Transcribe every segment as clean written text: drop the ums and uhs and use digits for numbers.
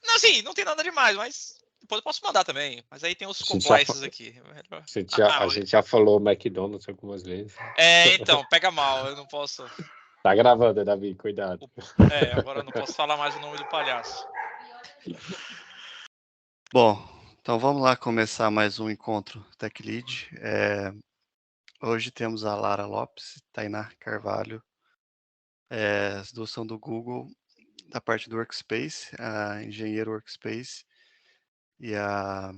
Não, sim, não tem nada demais, mas depois eu posso mandar também. Mas aí tem os compliances aqui. A gente já falou McDonald's algumas vezes. Então, pega mal, eu não posso. Tá gravando, Davi, cuidado. Agora eu não posso falar mais o nome do palhaço. Bom, então vamos lá começar mais um encontro Tech Lead. Hoje temos a Lara Lopes, Tainá Carvalho, as duas são do Google, da parte do Workspace, a engenheiro Workspace, e a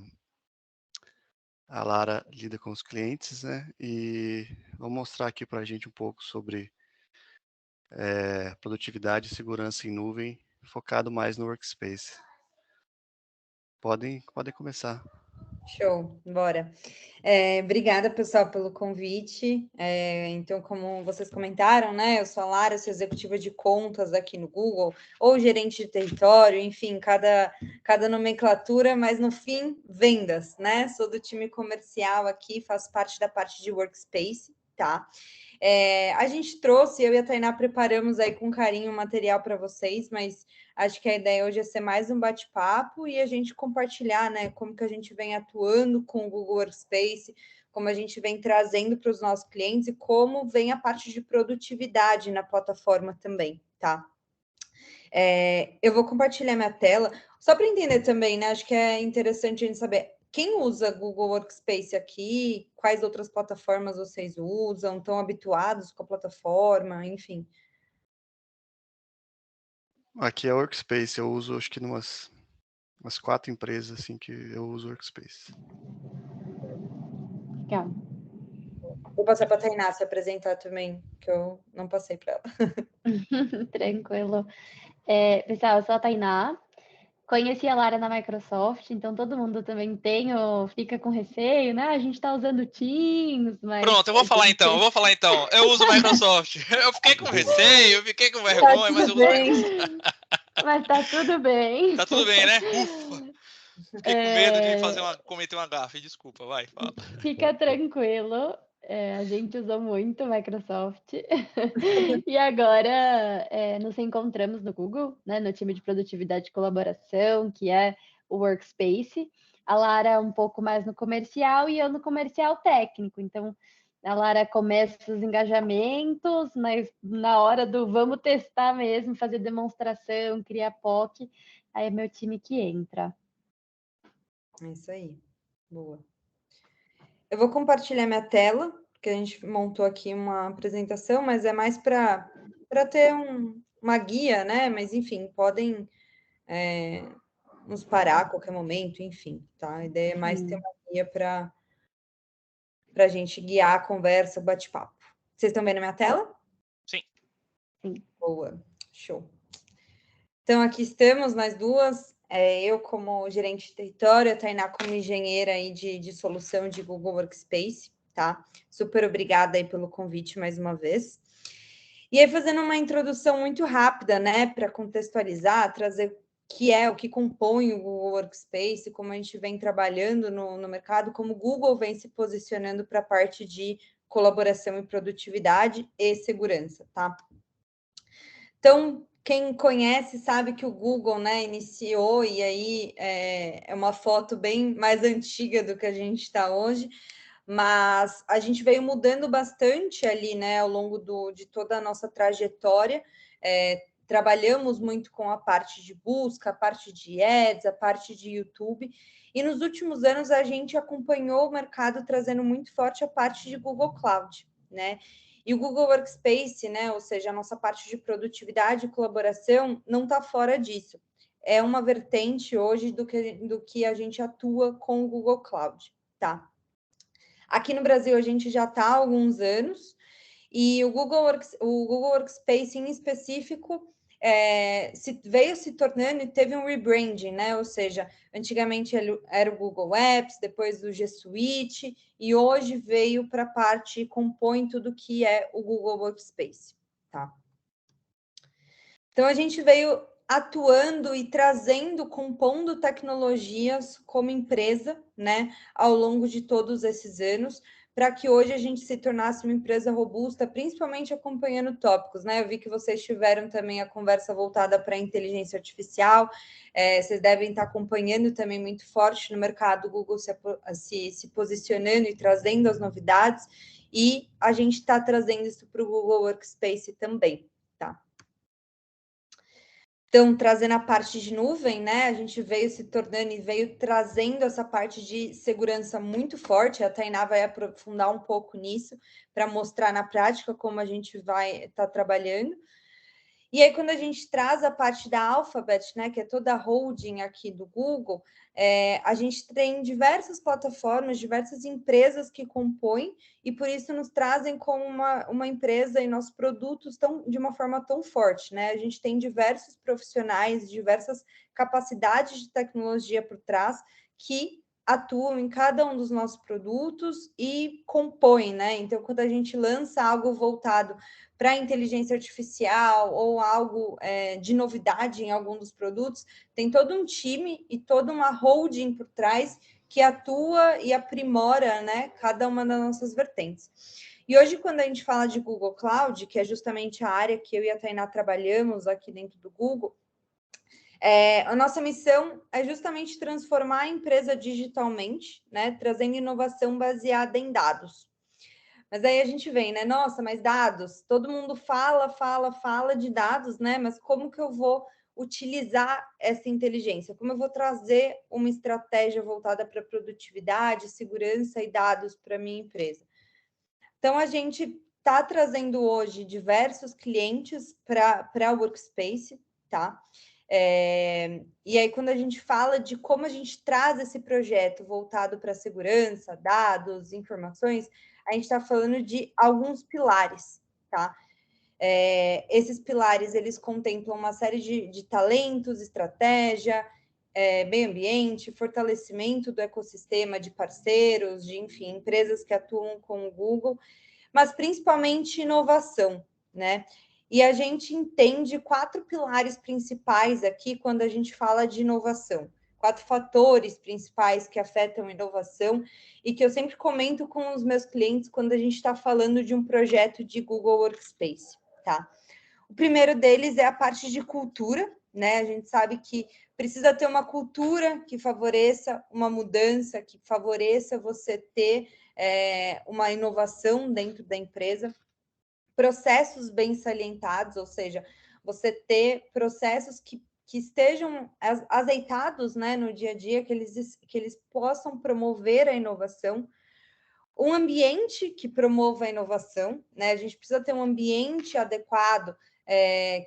Lara lida com os clientes, né? E vou mostrar aqui para a gente um pouco sobre produtividade e segurança em nuvem, focado mais no Workspace. Podem começar. Show, bora. Obrigada, pessoal, pelo convite. Então, como vocês comentaram, né? Eu sou a Lara, sou executiva de contas aqui no Google, ou gerente de território, enfim, cada nomenclatura, mas no fim, vendas, né? Sou do time comercial aqui, faço parte da parte de Workspace, tá? A gente trouxe, eu e a Tainá preparamos aí com carinho o material para vocês, mas acho que a ideia hoje é ser mais um bate-papo e a gente compartilhar, né, como que a gente vem atuando com o Google Workspace, como a gente vem trazendo para os nossos clientes e como vem a parte de produtividade na plataforma também, tá? Eu vou compartilhar minha tela, só para entender também, né, acho que é interessante a gente saber quem usa Google Workspace aqui, quais outras plataformas vocês usam, estão habituados com a plataforma, enfim. Aqui é Workspace, eu uso acho que umas 4 empresas assim que eu uso Workspace. Legal. Vou passar para a Tainá se apresentar também, que eu não passei para ela. Tranquilo. Pessoal, eu sou a Tainá. Conheci a Lara na Microsoft, então todo mundo também fica com receio, né? A gente está usando Teams, mas... Pronto, eu vou falar então. Eu uso Microsoft. Eu fiquei com receio, eu fiquei com vergonha, mas eu uso Microsoft. Mas tá tudo bem. Tá tudo bem, né? Ufa! Fiquei com medo de cometer uma gafe. Desculpa, vai, fala. Fica tranquilo. A gente usou muito Microsoft. E agora nos encontramos no Google, né, no time de produtividade e colaboração, que é o Workspace. A Lara um pouco mais no comercial e eu no comercial técnico. Então, a Lara começa os engajamentos, mas na hora do vamos testar mesmo, fazer demonstração, criar POC, aí é meu time que entra. É isso aí. Boa. Eu vou compartilhar minha tela, porque a gente montou aqui uma apresentação, mas é mais para ter uma guia, né? Mas, enfim, podem nos parar a qualquer momento, enfim, tá? A ideia é mais ter uma guia para a gente guiar a conversa, o bate-papo. Vocês estão vendo minha tela? Sim. Sim. Boa, show. Então, aqui estamos, nós duas, eu como gerente de território, a Tainá como engenheira aí de solução de Google Workspace, tá? Super obrigada aí pelo convite mais uma vez. E aí, fazendo uma introdução muito rápida, né, para contextualizar, trazer o que compõe o Google Workspace, como a gente vem trabalhando no mercado, como o Google vem se posicionando para a parte de colaboração e produtividade e segurança, tá? Então, quem conhece sabe que o Google, né, iniciou, e aí é uma foto bem mais antiga do que a gente está hoje, mas a gente veio mudando bastante ali, né, ao longo de toda a nossa trajetória. Trabalhamos muito com a parte de busca, a parte de ads, a parte de YouTube, e nos últimos anos a gente acompanhou o mercado trazendo muito forte a parte de Google Cloud, né? E o Google Workspace, né, ou seja, a nossa parte de produtividade e colaboração, não está fora disso. É uma vertente hoje do que a gente atua com o Google Cloud, tá? Aqui no Brasil a gente já está há alguns anos, e o Google Workspace em específico veio se tornando e teve um rebranding, né? Ou seja, antigamente era o Google Apps, depois o G Suite, e hoje veio para a parte compõe tudo que é o Google Workspace, tá? Então a gente veio atuando e trazendo, compondo tecnologias como empresa, né, ao longo de todos esses anos, para que hoje a gente se tornasse uma empresa robusta, principalmente acompanhando tópicos, né? Eu vi que vocês tiveram também a conversa voltada para a inteligência artificial, vocês devem estar acompanhando também muito forte no mercado, o Google se posicionando e trazendo as novidades, e a gente está trazendo isso para o Google Workspace também, tá? Então, trazendo a parte de nuvem, né? A gente veio se tornando e veio trazendo essa parte de segurança muito forte. A Tainá vai aprofundar um pouco nisso para mostrar na prática como a gente vai estar trabalhando. E aí, quando a gente traz a parte da Alphabet, né, que é toda a holding aqui do Google, a gente tem diversas plataformas, diversas empresas que compõem, e por isso nos trazem como uma empresa e nossos produtos de uma forma tão forte, né? A gente tem diversos profissionais, diversas capacidades de tecnologia por trás que atuam em cada um dos nossos produtos e compõem, né? Então, quando a gente lança algo voltado para inteligência artificial ou algo de novidade em algum dos produtos, tem todo um time e toda uma holding por trás que atua e aprimora, né, cada uma das nossas vertentes. E hoje, quando a gente fala de Google Cloud, que é justamente a área que eu e a Tainá trabalhamos aqui dentro do Google, a nossa missão é justamente transformar a empresa digitalmente, né, trazendo inovação baseada em dados. Mas aí a gente vem, né? Nossa, mas dados, todo mundo fala de dados, né? Mas como que eu vou utilizar essa inteligência? Como eu vou trazer uma estratégia voltada para produtividade, segurança e dados para a minha empresa? Então, a gente está trazendo hoje diversos clientes para o Workspace, tá? E aí, quando a gente fala de como a gente traz esse projeto voltado para segurança, dados, informações, a gente está falando de alguns pilares, tá? Esses pilares, eles contemplam uma série de talentos, estratégia, meio ambiente, fortalecimento do ecossistema de parceiros, de, enfim, empresas que atuam com o Google, mas principalmente inovação, né? E a gente entende 4 pilares principais aqui quando a gente fala de inovação. 4 fatores principais que afetam a inovação e que eu sempre comento com os meus clientes quando a gente está falando de um projeto de Google Workspace, tá? O primeiro deles é a parte de cultura, né? A gente sabe que precisa ter uma cultura que favoreça uma mudança, que favoreça você ter uma inovação dentro da empresa. Processos bem salientados, ou seja, você ter processos que estejam azeitados, né, no dia a dia, que eles possam promover a inovação, um ambiente que promova a inovação, né? A gente precisa ter um ambiente adequado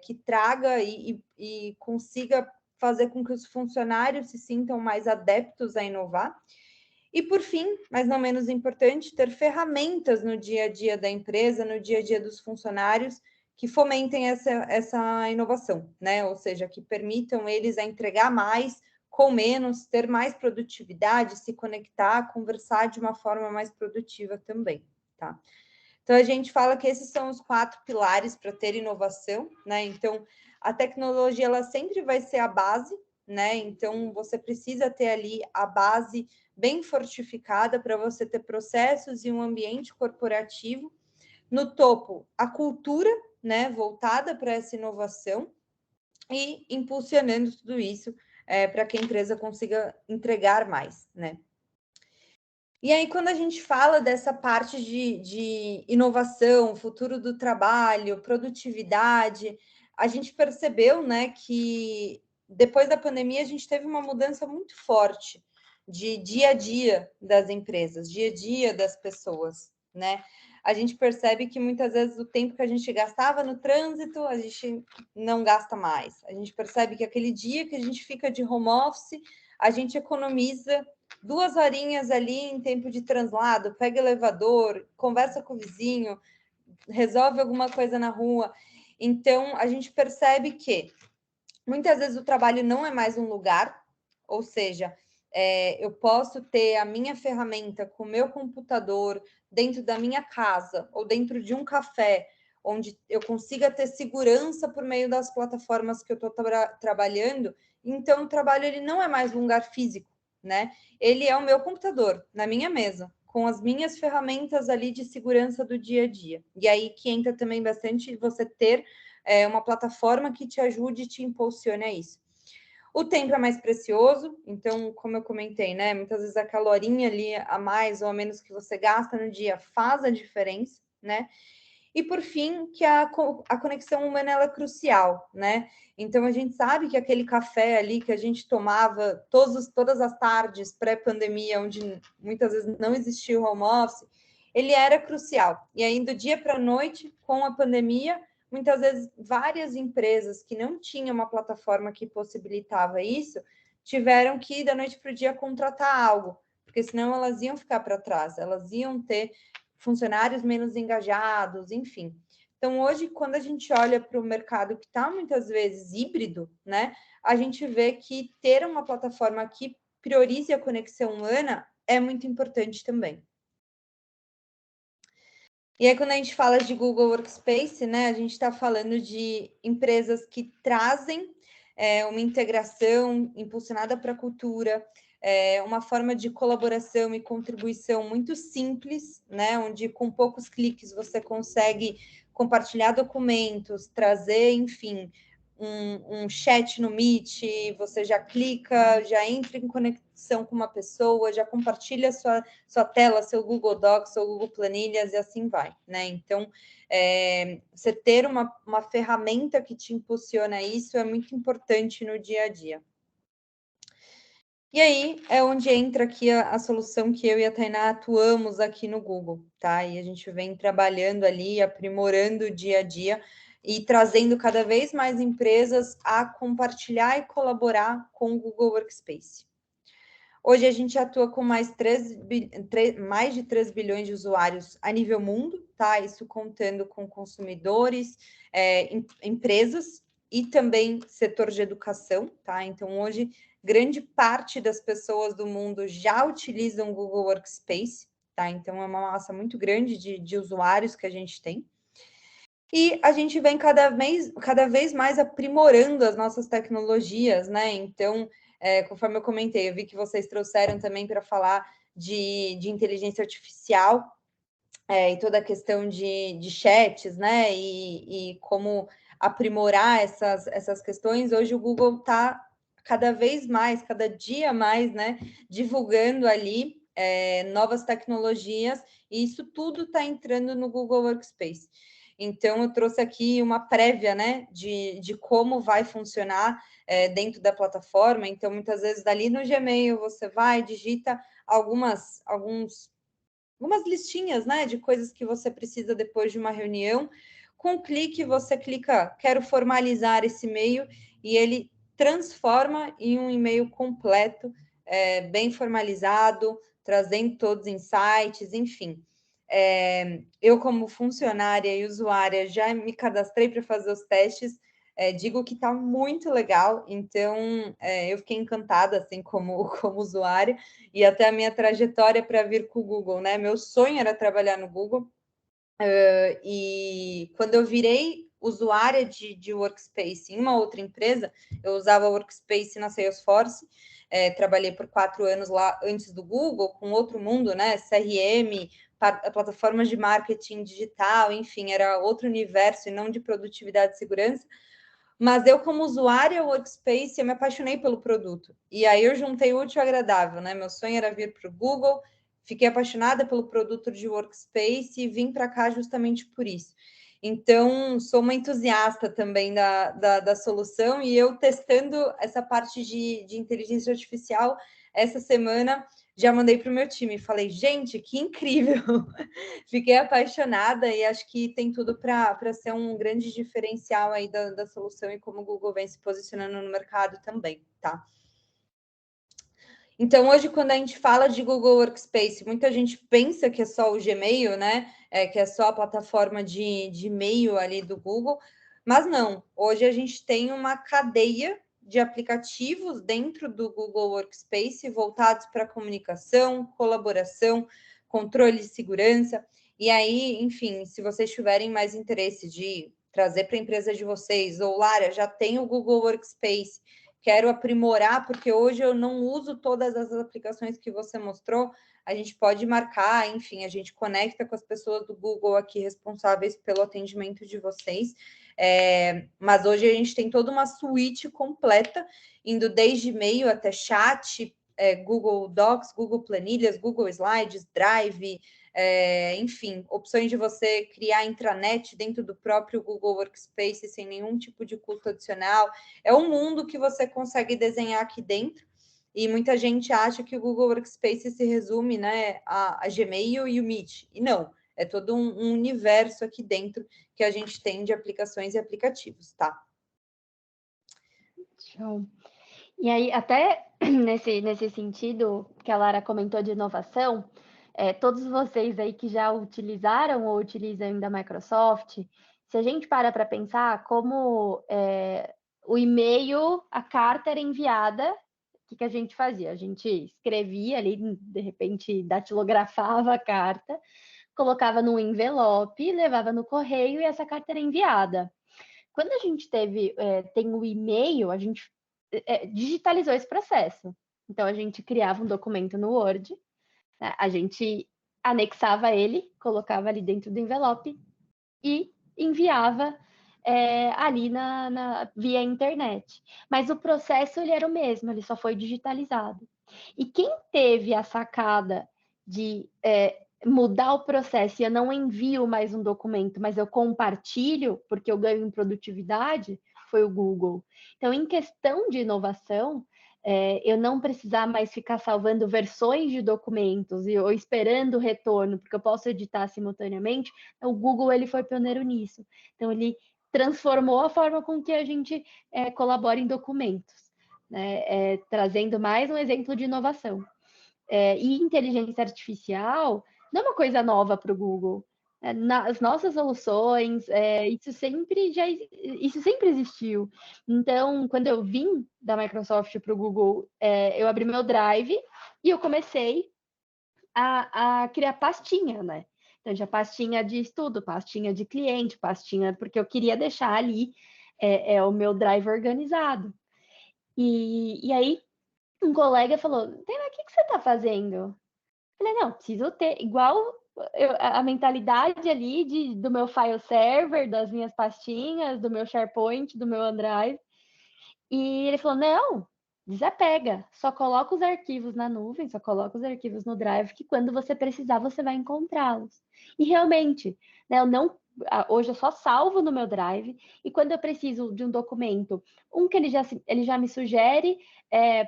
que traga e consiga fazer com que os funcionários se sintam mais adeptos a inovar. E, por fim, mas não menos importante, ter ferramentas no dia a dia da empresa, no dia a dia dos funcionários, que fomentem essa inovação, né? Ou seja, que permitam eles a entregar mais com menos, ter mais produtividade, se conectar, conversar de uma forma mais produtiva também, tá? Então, a gente fala que esses são os 4 pilares para ter inovação, né? Então, a tecnologia, ela sempre vai ser a base, né? Então, você precisa ter ali a base bem fortificada para você ter processos e um ambiente corporativo. No topo, a cultura, né, voltada para essa inovação e impulsionando tudo isso para que a empresa consiga entregar mais, né? E aí, quando a gente fala dessa parte de inovação, futuro do trabalho, produtividade, a gente percebeu, né, que depois da pandemia a gente teve uma mudança muito forte de dia a dia das empresas, dia a dia das pessoas, né? A gente percebe que muitas vezes o tempo que a gente gastava no trânsito, a gente não gasta mais. A gente percebe que aquele dia que a gente fica de home office, a gente economiza 2 horinhas ali em tempo de translado, pega elevador, conversa com o vizinho, resolve alguma coisa na rua. Então, a gente percebe que muitas vezes o trabalho não é mais um lugar, ou seja, eu posso ter a minha ferramenta com o meu computador dentro da minha casa ou dentro de um café, onde eu consiga ter segurança por meio das plataformas que eu estou trabalhando. Então, o trabalho ele não é mais um lugar físico, né? Ele é o meu computador, na minha mesa, com as minhas ferramentas ali de segurança do dia a dia. E aí que entra também bastante você ter uma plataforma que te ajude e te impulsione a isso. O tempo é mais precioso, então, como eu comentei, né? Muitas vezes aquela horinha ali a mais ou a menos que você gasta no dia faz a diferença, né? E, por fim, que a conexão humana ela é crucial, né? Então, a gente sabe que aquele café ali que a gente tomava todas as tardes pré-pandemia, onde muitas vezes não existia o home office, ele era crucial. E aí, do dia para a noite, com a pandemia, muitas vezes várias empresas que não tinham uma plataforma que possibilitava isso, tiveram que, da noite para o dia, contratar algo, porque senão elas iam ficar para trás, elas iam ter funcionários menos engajados, enfim. Então, hoje, quando a gente olha para o mercado que está muitas vezes híbrido, né, a gente vê que ter uma plataforma que priorize a conexão humana é muito importante também. E aí, quando a gente fala de Google Workspace, né, a gente está falando de empresas que trazem uma integração impulsionada para a cultura, uma forma de colaboração e contribuição muito simples, né, onde com poucos cliques você consegue compartilhar documentos, trazer, enfim, um chat no Meet, você já clica, já entra em conexão com uma pessoa, já compartilha sua tela, seu Google Docs, seu Google Planilhas e assim vai, né? Então, você ter uma ferramenta que te impulsiona isso é muito importante no dia a dia. E aí é onde entra aqui a solução que eu e a Tainá atuamos aqui no Google, tá? E a gente vem trabalhando ali, aprimorando o dia a dia e trazendo cada vez mais empresas a compartilhar e colaborar com o Google Workspace. Hoje a gente atua com mais de 3 bilhões de usuários a nível mundo, tá? Isso contando com consumidores, empresas e também setor de educação, tá? Então, hoje, grande parte das pessoas do mundo já utilizam o Google Workspace, tá? Então, é uma massa muito grande de usuários que a gente tem. E a gente vem cada vez mais aprimorando as nossas tecnologias, né? Então, conforme eu comentei, eu vi que vocês trouxeram também para falar de inteligência artificial e toda a questão de chats, né? E como aprimorar essas questões. Hoje o Google está cada vez mais, cada dia mais, né? Divulgando ali novas tecnologias, e isso tudo está entrando no Google Workspace. Então, eu trouxe aqui uma prévia, né, de como vai funcionar dentro da plataforma. Então, muitas vezes, dali no Gmail, você vai, digita algumas listinhas, né, de coisas que você precisa depois de uma reunião. Com um clique, você clica, quero formalizar esse e-mail, e ele transforma em um e-mail completo, bem formalizado, trazendo todos os insights, enfim. Eu, como funcionária e usuária, já me cadastrei para fazer os testes, digo que está muito legal, então eu fiquei encantada, assim, como usuária, e até a minha trajetória para vir com o Google, né? Meu sonho era trabalhar no Google, e quando eu virei usuária de Workspace em uma outra empresa, eu usava Workspace na Salesforce, trabalhei por 4 anos lá antes do Google, com outro mundo, né? CRM, plataformas de marketing digital, enfim, era outro universo e não de produtividade e segurança. Mas eu, como usuária Workspace, eu me apaixonei pelo produto. E aí eu juntei o útil ao agradável, né? Meu sonho era vir para o Google, fiquei apaixonada pelo produto de Workspace e vim para cá justamente por isso. Então, sou uma entusiasta também da solução, e eu testando essa parte de inteligência artificial essa semana, já mandei para o meu time. Falei, gente, que incrível! Fiquei apaixonada e acho que tem tudo para ser um grande diferencial aí da solução e como o Google vem se posicionando no mercado também, tá? Então, hoje, quando a gente fala de Google Workspace, muita gente pensa que é só o Gmail, né? Que é só a plataforma de e-mail ali do Google, mas não. Hoje a gente tem uma cadeia de aplicativos dentro do Google Workspace voltados para comunicação, colaboração, controle de segurança. E aí, enfim, se vocês tiverem mais interesse de trazer para a empresa de vocês, ou Lara, já tem o Google Workspace, quero aprimorar, porque hoje eu não uso todas as aplicações que você mostrou, a gente pode marcar, enfim, a gente conecta com as pessoas do Google aqui responsáveis pelo atendimento de vocês. Mas hoje a gente tem toda uma suíte completa, indo desde e-mail até chat, Google Docs, Google Planilhas, Google Slides, Drive, enfim, opções de você criar intranet dentro do próprio Google Workspace sem nenhum tipo de custo adicional. É um mundo que você consegue desenhar aqui dentro, e muita gente acha que o Google Workspace se resume, né, a Gmail e o Meet, e não, é todo um universo aqui dentro que a gente tem de aplicações e aplicativos, tá? Show. E aí, até nesse sentido que a Lara comentou de inovação, todos vocês aí que já utilizaram ou utilizam ainda a Microsoft, se a gente para pensar como o e-mail, a carta era enviada, o que a gente fazia? A gente escrevia ali, de repente datilografava a carta, colocava num envelope, levava no correio e essa carta era enviada. Quando a gente tem o e-mail, a gente digitalizou esse processo. Então, a gente criava um documento no Word, né? A gente anexava ele, colocava ali dentro do envelope e enviava ali via internet. Mas o processo ele era o mesmo, ele só foi digitalizado. E quem teve a sacada de mudar o processo e eu não envio mais um documento, mas eu compartilho, porque eu ganho em produtividade, foi o Google. Então, em questão de inovação, eu não precisar mais ficar salvando versões de documentos ou esperando o retorno, porque eu posso editar simultaneamente, o Google ele foi pioneiro nisso. Então, ele transformou a forma com que a gente colabora em documentos, né? Trazendo mais um exemplo de inovação. E inteligência artificial não é uma coisa nova para o Google. Nas nossas soluções, isso sempre existiu. Então, quando eu vim da Microsoft para o Google, eu abri meu Drive e eu comecei a criar pastinha, né? Então, já pastinha de estudo, pastinha de cliente, pastinha, porque eu queria deixar ali o meu Drive organizado. E aí, um colega falou, Taina, o que você está fazendo? Eu falei, não, preciso ter igual a mentalidade ali do meu file server, das minhas pastinhas, do meu SharePoint, do meu OneDrive. E ele falou, não, desapega, só coloca os arquivos na nuvem, só coloca os arquivos no Drive, que quando você precisar, você vai encontrá-los. E realmente, né, hoje eu só salvo no meu Drive, e quando eu preciso de um documento, que ele já me sugere,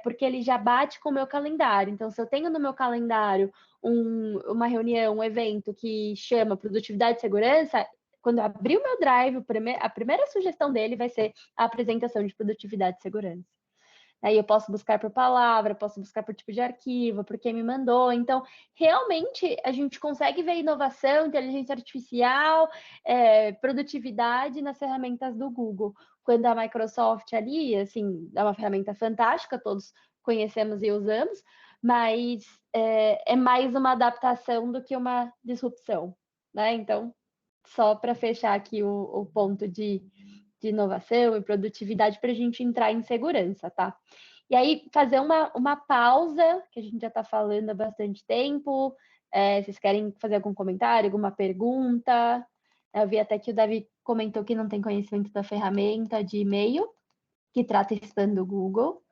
porque ele já bate com o meu calendário. Então, se eu tenho no meu calendário uma reunião, um evento que chama Produtividade e Segurança, quando eu abrir o meu Drive, a primeira sugestão dele vai ser a apresentação de produtividade e segurança. Aí eu posso buscar por palavra, posso buscar por tipo de arquivo, por quem me mandou. Então, realmente, a gente consegue ver inovação, inteligência artificial, produtividade nas ferramentas do Google. Quando a Microsoft ali, assim, é uma ferramenta fantástica, todos conhecemos e usamos, mas é mais uma adaptação do que uma disrupção, né? Então, só para fechar aqui o ponto de inovação e produtividade para a gente entrar em segurança, tá? E aí, fazer uma pausa, que a gente já está falando há bastante tempo. Vocês querem fazer algum comentário, alguma pergunta? Eu vi até que o Davi comentou que não tem conhecimento da ferramenta de e-mail, que trata spam do Google.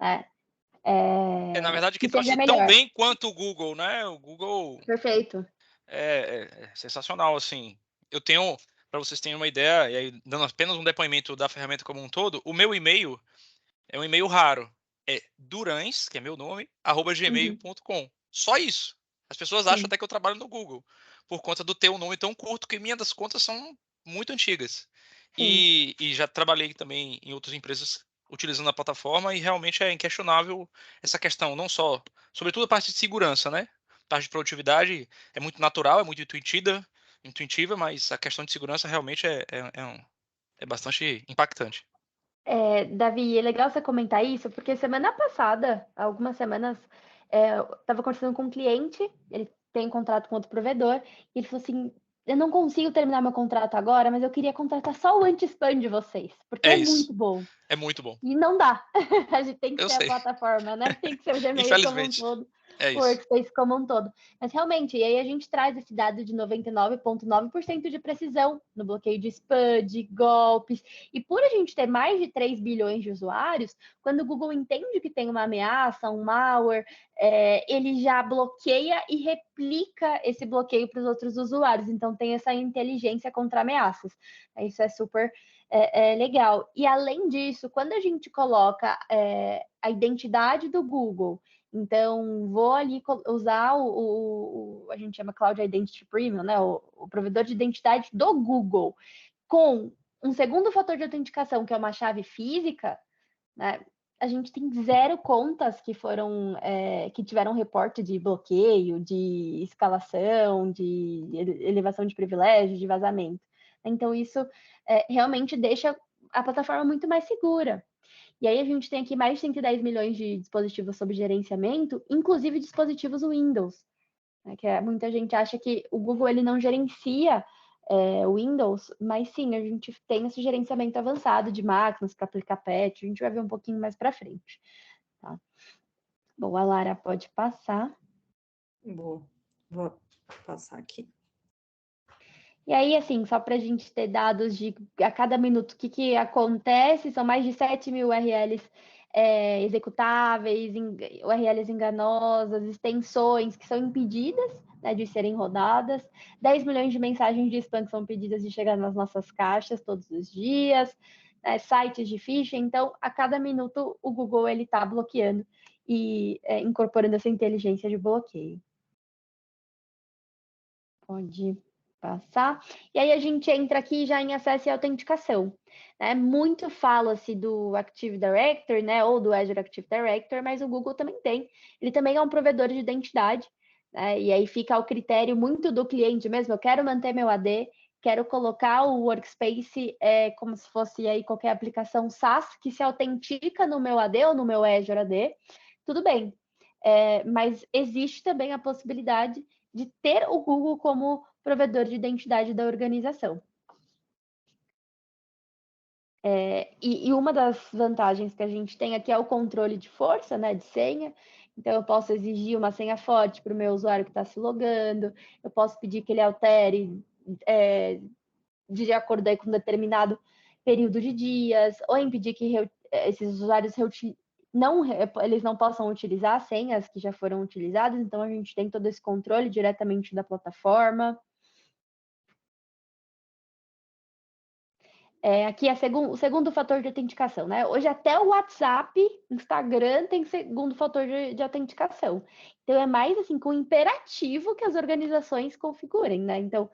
Na verdade, que seja trata tão bem quanto o Google, né? O Google... Perfeito. É sensacional, assim. Eu tenho, para vocês terem uma ideia, e aí dando apenas um depoimento da ferramenta como um todo, o meu e-mail é um e-mail raro. É durães, que é meu nome, @gmail.com. Só isso. As pessoas acham até que eu trabalho no Google, por conta do ter um nome tão curto, que minhas das contas são muito antigas. E já trabalhei também em outras empresas utilizando a plataforma, e realmente é inquestionável essa questão, não só, sobretudo a parte de segurança, né? A parte de produtividade é muito natural, é muito intuitiva, mas a questão de segurança realmente é bastante impactante. Davi, é legal você comentar isso, porque semana passada, algumas semanas, eu estava conversando com um cliente, ele tem um contrato com outro provedor, e ele falou assim, eu não consigo terminar meu contrato agora, mas eu queria contratar só o anti-spam de vocês, porque é muito bom. É muito bom. E não dá. A gente tem que Eu ser sei. a plataforma, né? Tem que ser o Gmail como um Infelizmente. todo. É o isso. workspace como um todo. Mas realmente, e aí a gente traz esse dado de 99,9% de precisão no bloqueio de spam, de golpes. E por a gente ter mais de 3 bilhões de usuários, quando o Google entende que tem uma ameaça, um malware, ele já bloqueia e replica esse bloqueio para os outros usuários. Então, tem essa inteligência contra ameaças. Isso é super legal. E, além disso, quando a gente coloca a identidade do Google, então, vou ali usar a gente chama Cloud Identity Premium, né? O provedor de identidade do Google, com um segundo fator de autenticação, que é uma chave física, né? A gente tem 0 contas que que tiveram reporte de bloqueio, de escalação, de elevação de privilégio, de vazamento. Então, isso realmente deixa a plataforma muito mais segura. E aí a gente tem aqui mais de 110 milhões de dispositivos sob gerenciamento, inclusive dispositivos Windows, né, que muita gente acha que o Google ele não gerencia o Windows, mas sim, a gente tem esse gerenciamento avançado de máquinas para aplicar patch, a gente vai ver um pouquinho mais para frente. Tá? Bom, a Lara pode passar. Vou passar aqui. E aí, assim, só para a gente ter dados de a cada minuto o que acontece, são mais de 7 mil URLs executáveis, URLs enganosas, extensões que são impedidas, né, de serem rodadas, 10 milhões de mensagens de spam que são impedidas de chegar nas nossas caixas todos os dias, sites de phishing. Então, a cada minuto o Google está bloqueando e incorporando essa inteligência de bloqueio. Pode passar. E aí a gente entra aqui já em acesso e autenticação. Né? Muito fala-se do Active Directory, né? Ou do Azure Active Directory, mas o Google também tem. Ele também é um provedor de identidade. Né? E aí fica ao critério muito do cliente mesmo. Eu quero manter meu AD, quero colocar o Workspace como se fosse aí qualquer aplicação SaaS que se autentica no meu AD ou no meu Azure AD. Tudo bem. Mas existe também a possibilidade de ter o Google como provedor de identidade da organização. E uma das vantagens que a gente tem aqui é o controle de força, né, de senha. Então, eu posso exigir uma senha forte para o meu usuário que está se logando, eu posso pedir que ele altere de acordo aí com um determinado período de dias, ou impedir que esses usuários eles não possam utilizar senhas que já foram utilizadas. Então, a gente tem todo esse controle diretamente da plataforma. Aqui é o segundo fator de autenticação, né? Hoje até o WhatsApp, Instagram tem segundo fator de autenticação. Então, é mais assim, com imperativo que as organizações configurem, né? Então,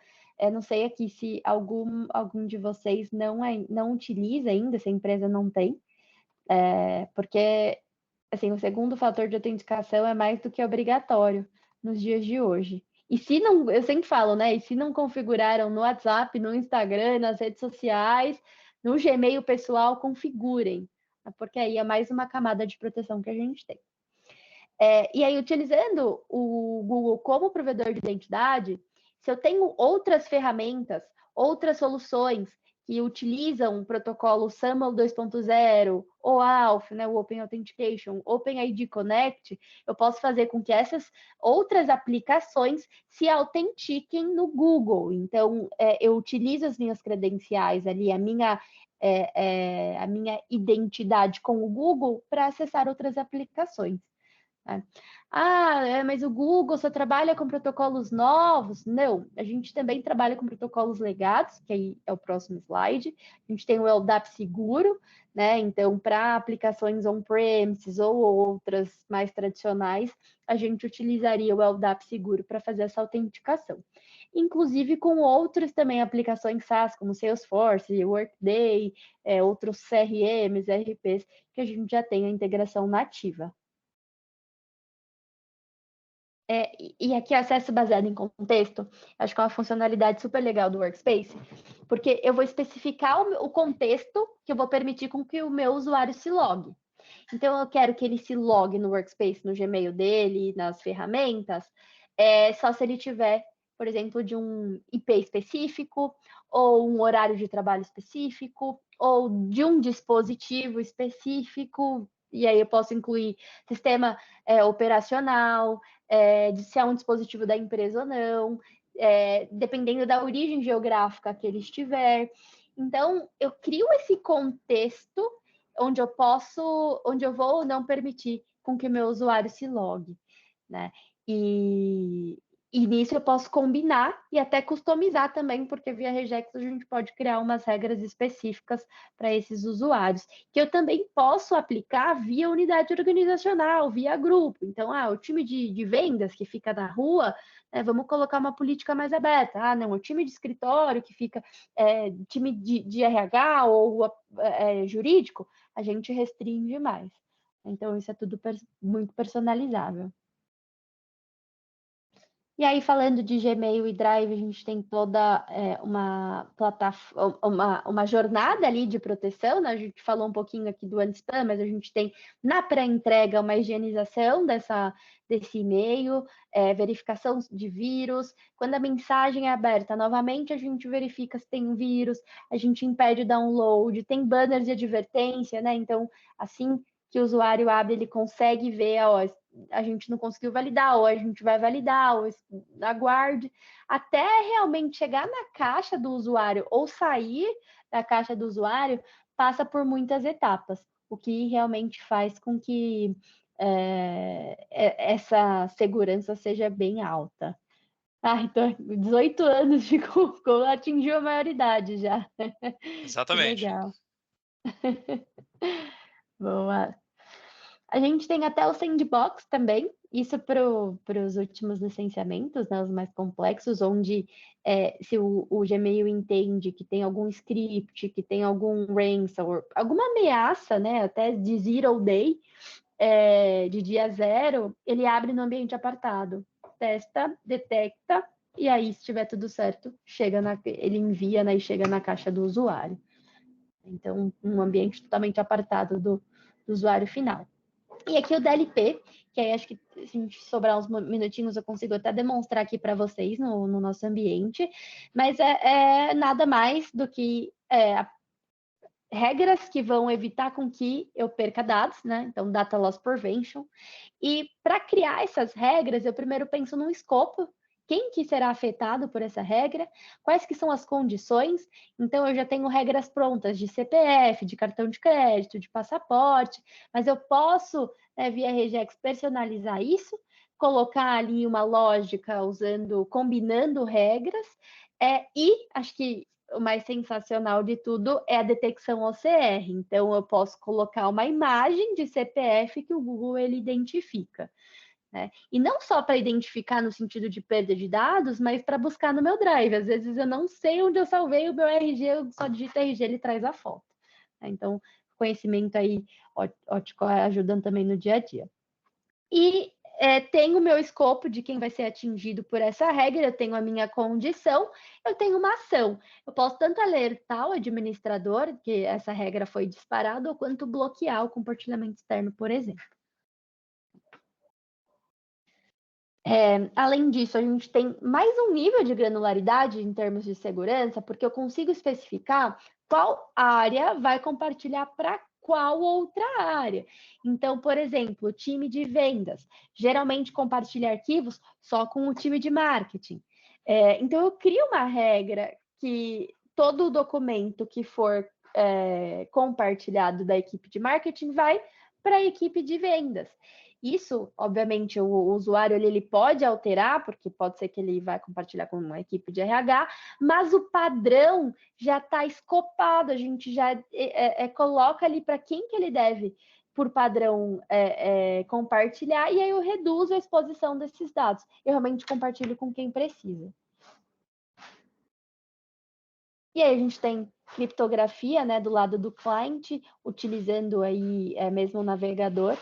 não sei aqui se algum de vocês não utiliza ainda, se a empresa não tem, porque assim, o segundo fator de autenticação é mais do que obrigatório nos dias de hoje. E se não, eu sempre falo, né? E se não configuraram no WhatsApp, no Instagram, nas redes sociais, no Gmail pessoal, configurem, porque aí é mais uma camada de proteção que a gente tem. E aí, utilizando o Google como provedor de identidade, se eu tenho outras ferramentas, outras soluções que utilizam o protocolo SAML 2.0, OAuth, né, o Open Authentication, OpenID Connect, eu posso fazer com que essas outras aplicações se autentiquem no Google. Então, eu utilizo as minhas credenciais ali, a minha identidade com o Google para acessar outras aplicações. Mas o Google só trabalha com protocolos novos? Não, a gente também trabalha com protocolos legados, que aí é o próximo slide. A gente tem o LDAP seguro, né? Então, para aplicações on-premises ou outras mais tradicionais, a gente utilizaria o LDAP seguro para fazer essa autenticação. Inclusive com outras também aplicações SaaS, como Salesforce, Workday, outros CRMs, RPs, que a gente já tem a integração nativa. E aqui, acesso baseado em contexto, acho que é uma funcionalidade super legal do Workspace, porque eu vou especificar o contexto que eu vou permitir com que o meu usuário se logue. Então, eu quero que ele se logue no Workspace, no Gmail dele, nas ferramentas, só se ele tiver, por exemplo, de um IP específico, ou um horário de trabalho específico, ou de um dispositivo específico, E aí eu posso incluir sistema operacional, se é um dispositivo da empresa ou não, dependendo da origem geográfica que ele estiver. Então, eu crio esse contexto onde eu vou ou não permitir com que o meu usuário se logue, né? E nisso eu posso combinar e até customizar também, porque via regex a gente pode criar umas regras específicas para esses usuários, que eu também posso aplicar via unidade organizacional, via grupo. Então, o time de vendas que fica na rua, vamos colocar uma política mais aberta. Não, o time de escritório que fica, time de RH ou jurídico, a gente restringe mais. Então, isso é tudo muito personalizável. E aí, falando de Gmail e Drive, a gente tem toda uma plataforma, uma jornada ali de proteção, né? A gente falou um pouquinho aqui do anti-spam, mas a gente tem na pré-entrega uma higienização desse e-mail, verificação de vírus. Quando a mensagem é aberta, novamente a gente verifica se tem um vírus, a gente impede o download, tem banners de advertência, né? Então, assim que o usuário abre, ele consegue ver, a gente não conseguiu validar, ou a gente vai validar, ou aguarde, até realmente chegar na caixa do usuário ou sair da caixa do usuário, passa por muitas etapas, o que realmente faz com que essa segurança seja bem alta. Então 18 anos de Google, atingiu a maioridade já. Exatamente. Que legal. Boa. A gente tem até o sandbox também, isso para os últimos licenciamentos, né, os mais complexos, onde se o Gmail entende que tem algum script, que tem algum ransomware, alguma ameaça, né, até de zero day, de dia zero, ele abre no ambiente apartado, testa, detecta, e aí, se estiver tudo certo, ele envia, né, e chega na caixa do usuário. Então, um ambiente totalmente apartado do usuário final. E aqui o DLP, que aí acho que se a gente sobrar uns minutinhos eu consigo até demonstrar aqui para vocês no nosso ambiente, mas é nada mais do que regras que vão evitar com que eu perca dados, né? Então, Data Loss Prevention. E para criar essas regras, eu primeiro penso num escopo. Quem que será afetado por essa regra? Quais que são as condições? Então, eu já tenho regras prontas de CPF, de cartão de crédito, de passaporte, mas eu posso, via regex, personalizar isso, colocar ali uma lógica combinando regras, e acho que o mais sensacional de tudo é a detecção OCR. Então, eu posso colocar uma imagem de CPF que o Google ele identifica. Né? E não só para identificar no sentido de perda de dados, mas para buscar no meu Drive. Às vezes eu não sei onde eu salvei o meu RG, eu só digito RG, ele traz a foto. Então, conhecimento aí ótico ajudando também no dia a dia. E tenho o meu escopo de quem vai ser atingido por essa regra, eu tenho a minha condição, eu tenho uma ação. Eu posso tanto alertar o administrador que essa regra foi disparada, ou quanto bloquear o compartilhamento externo, por exemplo. Além disso, a gente tem mais um nível de granularidade em termos de segurança, porque eu consigo especificar qual área vai compartilhar para qual outra área. Então, por exemplo, o time de vendas geralmente compartilha arquivos só com o time de marketing. Então, eu crio uma regra que todo documento que for compartilhado da equipe de marketing vai para a equipe de vendas. Isso, obviamente, o usuário ele pode alterar, porque pode ser que ele vai compartilhar com uma equipe de RH, mas o padrão já está escopado, a gente já coloca ali para quem que ele deve, por padrão, compartilhar, e aí eu reduzo a exposição desses dados. Eu realmente compartilho com quem precisa. E aí a gente tem criptografia, né, do lado do cliente, utilizando aí mesmo o navegador,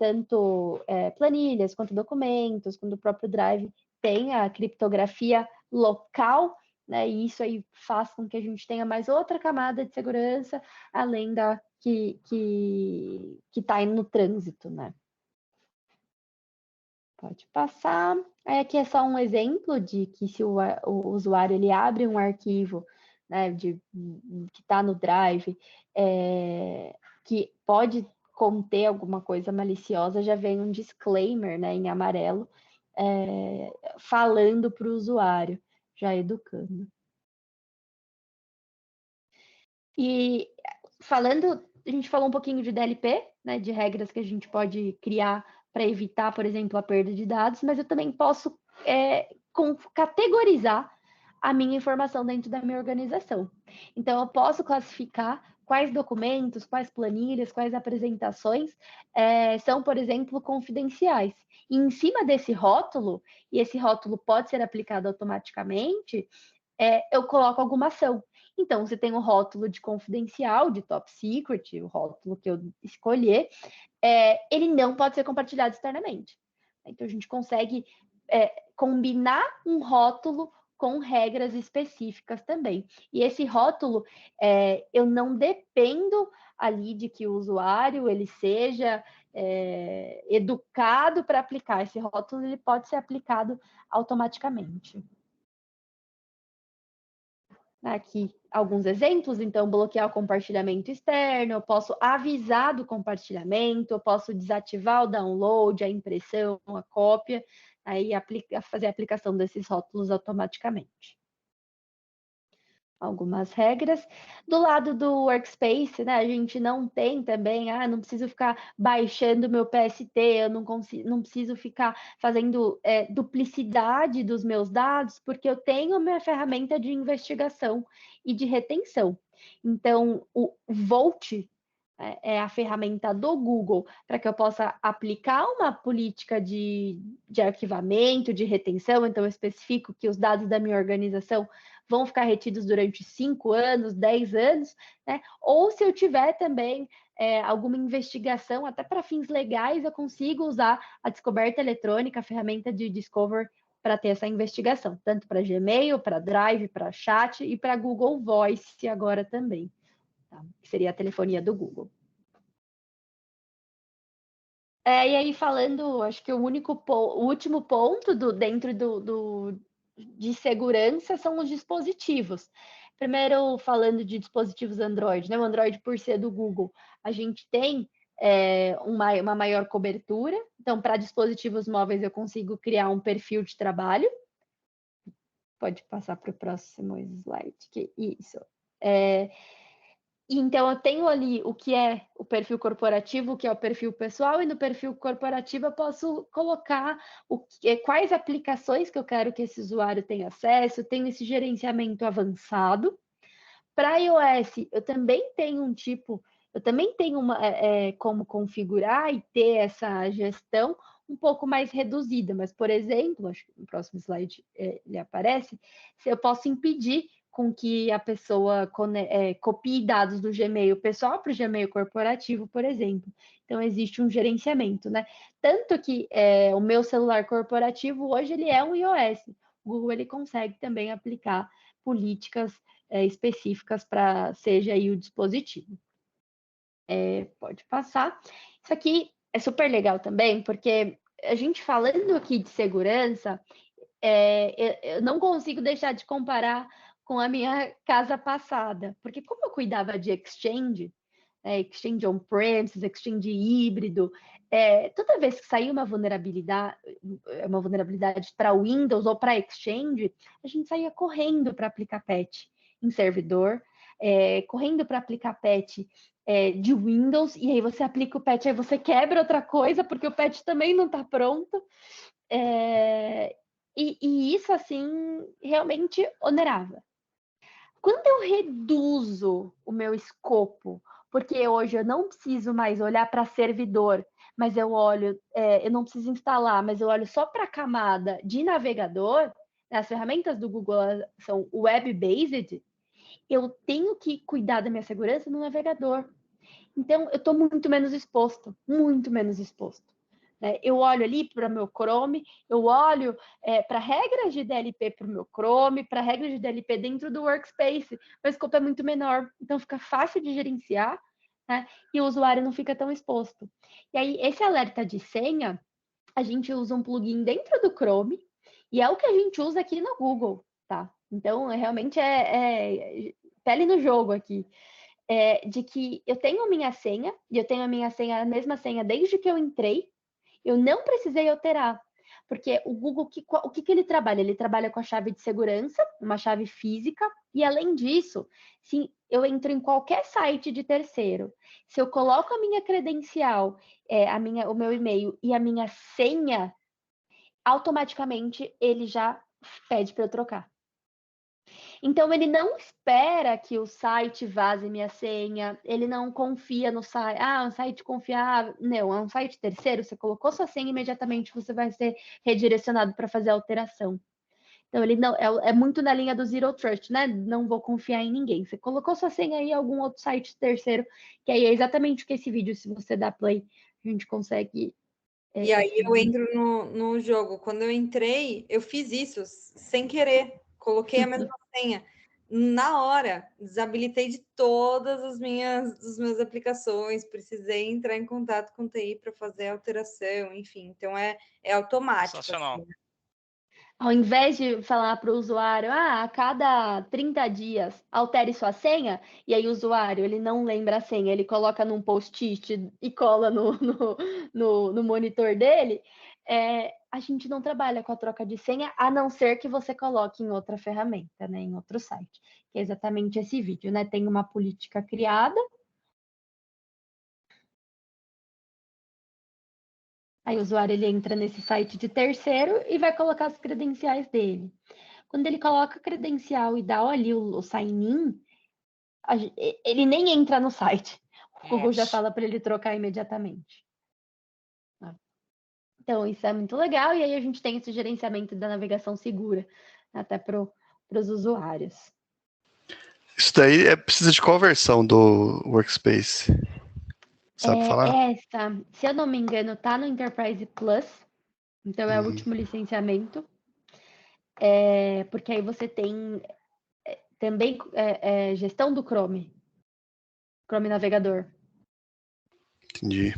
tanto planilhas, quanto documentos, quanto o próprio Drive tem a criptografia local, né, e isso aí faz com que a gente tenha mais outra camada de segurança, além da que está aí no trânsito, né. Pode passar. Aqui é só um exemplo de que se o usuário ele abre um arquivo, né, que está no Drive, que pode conter alguma coisa maliciosa, já vem um disclaimer, né, em amarelo, falando para o usuário, já educando. E a gente falou um pouquinho de DLP, né, de regras que a gente pode criar para evitar, por exemplo, a perda de dados, mas eu também posso categorizar a minha informação dentro da minha organização. Então, eu posso classificar quais documentos, quais planilhas, quais apresentações são, por exemplo, confidenciais. E em cima desse rótulo, e esse rótulo pode ser aplicado automaticamente, eu coloco alguma ação. Então, se tem um rótulo de confidencial, de top secret, o rótulo que eu escolher, ele não pode ser compartilhado externamente. Então, a gente consegue combinar um rótulo com regras específicas também. E esse rótulo, eu não dependo ali de que o usuário ele seja educado para aplicar. Esse rótulo ele pode ser aplicado automaticamente. Aqui alguns exemplos, então bloquear o compartilhamento externo, eu posso avisar do compartilhamento, eu posso desativar o download, a impressão, a cópia, aí fazer a aplicação desses rótulos automaticamente. Algumas regras. Do lado do Workspace, né, a gente não tem também, não preciso ficar baixando meu PST, eu não preciso ficar fazendo duplicidade dos meus dados, porque eu tenho a minha ferramenta de investigação e de retenção. Então, o Vault é a ferramenta do Google para que eu possa aplicar uma política de arquivamento, de retenção, então eu especifico que os dados da minha organização vão ficar retidos durante 5 anos, 10 anos, né? Ou se eu tiver também alguma investigação, até para fins legais, eu consigo usar a descoberta eletrônica, a ferramenta de Discover, para ter essa investigação, tanto para Gmail, para Drive, para Chat e para Google Voice agora também, tá? Que seria a telefonia do Google. E aí, falando, acho que o último ponto dentro de segurança são os dispositivos. Primeiro, falando de dispositivos Android, né? O Android, por ser do Google, a gente tem uma maior cobertura. Então, para dispositivos móveis, eu consigo criar um perfil de trabalho. Pode passar para o próximo slide. Isso. Então, eu tenho ali o que é o perfil corporativo, o que é o perfil pessoal, e no perfil corporativo eu posso colocar quais aplicações que eu quero que esse usuário tenha acesso, eu tenho esse gerenciamento avançado. Para iOS, eu também tenho como configurar e ter essa gestão um pouco mais reduzida, mas, por exemplo, acho que no próximo slide ele aparece, se eu posso impedir com que a pessoa copie dados do Gmail pessoal para o Gmail corporativo, por exemplo. Então, existe um gerenciamento, né? Tanto que o meu celular corporativo, hoje, ele é um iOS. O Google, ele consegue também aplicar políticas específicas para seja aí o dispositivo. Pode passar. Isso aqui é super legal também, porque a gente falando aqui de segurança, eu não consigo deixar de comparar com a minha casa passada, porque como eu cuidava de Exchange, Exchange on-premises, Exchange híbrido, toda vez que saía uma vulnerabilidade para Windows ou para Exchange, a gente saía correndo para aplicar patch em servidor, correndo para aplicar patch de Windows, e aí você aplica o patch, aí você quebra outra coisa, porque o patch também não está pronto. E isso, assim, realmente onerava. Quando eu reduzo o meu escopo, porque hoje eu não preciso mais olhar para servidor, mas eu não preciso instalar, mas eu olho só para a camada de navegador, as ferramentas do Google são web-based, eu tenho que cuidar da minha segurança no navegador. Então, eu estou muito menos exposto, muito menos exposto. Eu olho ali para o meu Chrome, eu olho para regras de DLP para o meu Chrome, para regras de DLP dentro do Workspace, mas o escopo é muito menor, então fica fácil de gerenciar, né? E o usuário não fica tão exposto. E aí, esse alerta de senha, a gente usa um plugin dentro do Chrome, e é o que a gente usa aqui no Google, tá? Então, realmente pele no jogo aqui. de que eu tenho a minha senha, e eu tenho a minha senha, a mesma senha desde que eu entrei, eu não precisei alterar. Porque o Google, o que ele trabalha? Ele trabalha com a chave de segurança, uma chave física, e além disso, se eu entro em qualquer site de terceiro, se eu coloco a minha credencial, o meu e-mail e a minha senha, automaticamente ele já pede para eu trocar. Então, ele não espera que o site vaze minha senha, ele não confia no site. Ah, um site confiável. Não, é um site terceiro, você colocou sua senha, imediatamente você vai ser redirecionado para fazer a alteração. Então, ele não é muito na linha do Zero Trust, né? Não vou confiar em ninguém. Você colocou sua senha aí em algum outro site terceiro, que aí é exatamente o que esse vídeo, se você dá play, a gente consegue. E aí eu entro no jogo. Quando eu entrei, eu fiz isso sem querer. Coloquei a mesma senha. Na hora, desabilitei de todas as minhas aplicações. Precisei entrar em contato com o TI para fazer a alteração, enfim. Então é automático. Sensacional. Assim. Ao invés de falar para o usuário, a cada 30 dias altere sua senha, e aí o usuário ele não lembra a senha, ele coloca num post-it e cola no monitor dele, a gente não trabalha com a troca de senha, a não ser que você coloque em outra ferramenta, né, em outro site, que é exatamente esse vídeo, né? Tem uma política criada. Aí o usuário ele entra nesse site de terceiro e vai colocar as credenciais dele. Quando ele coloca a credencial e dá ali o sign-in, ele nem entra no site. O Google já fala para ele trocar imediatamente. Então, isso é muito legal. E aí a gente tem esse gerenciamento da navegação segura até para os usuários. Isso daí precisa de qual versão do Workspace? Sabe falar? Essa, se eu não me engano, tá no Enterprise Plus. Então, é o último licenciamento. Porque aí você tem também gestão do Chrome navegador. Entendi.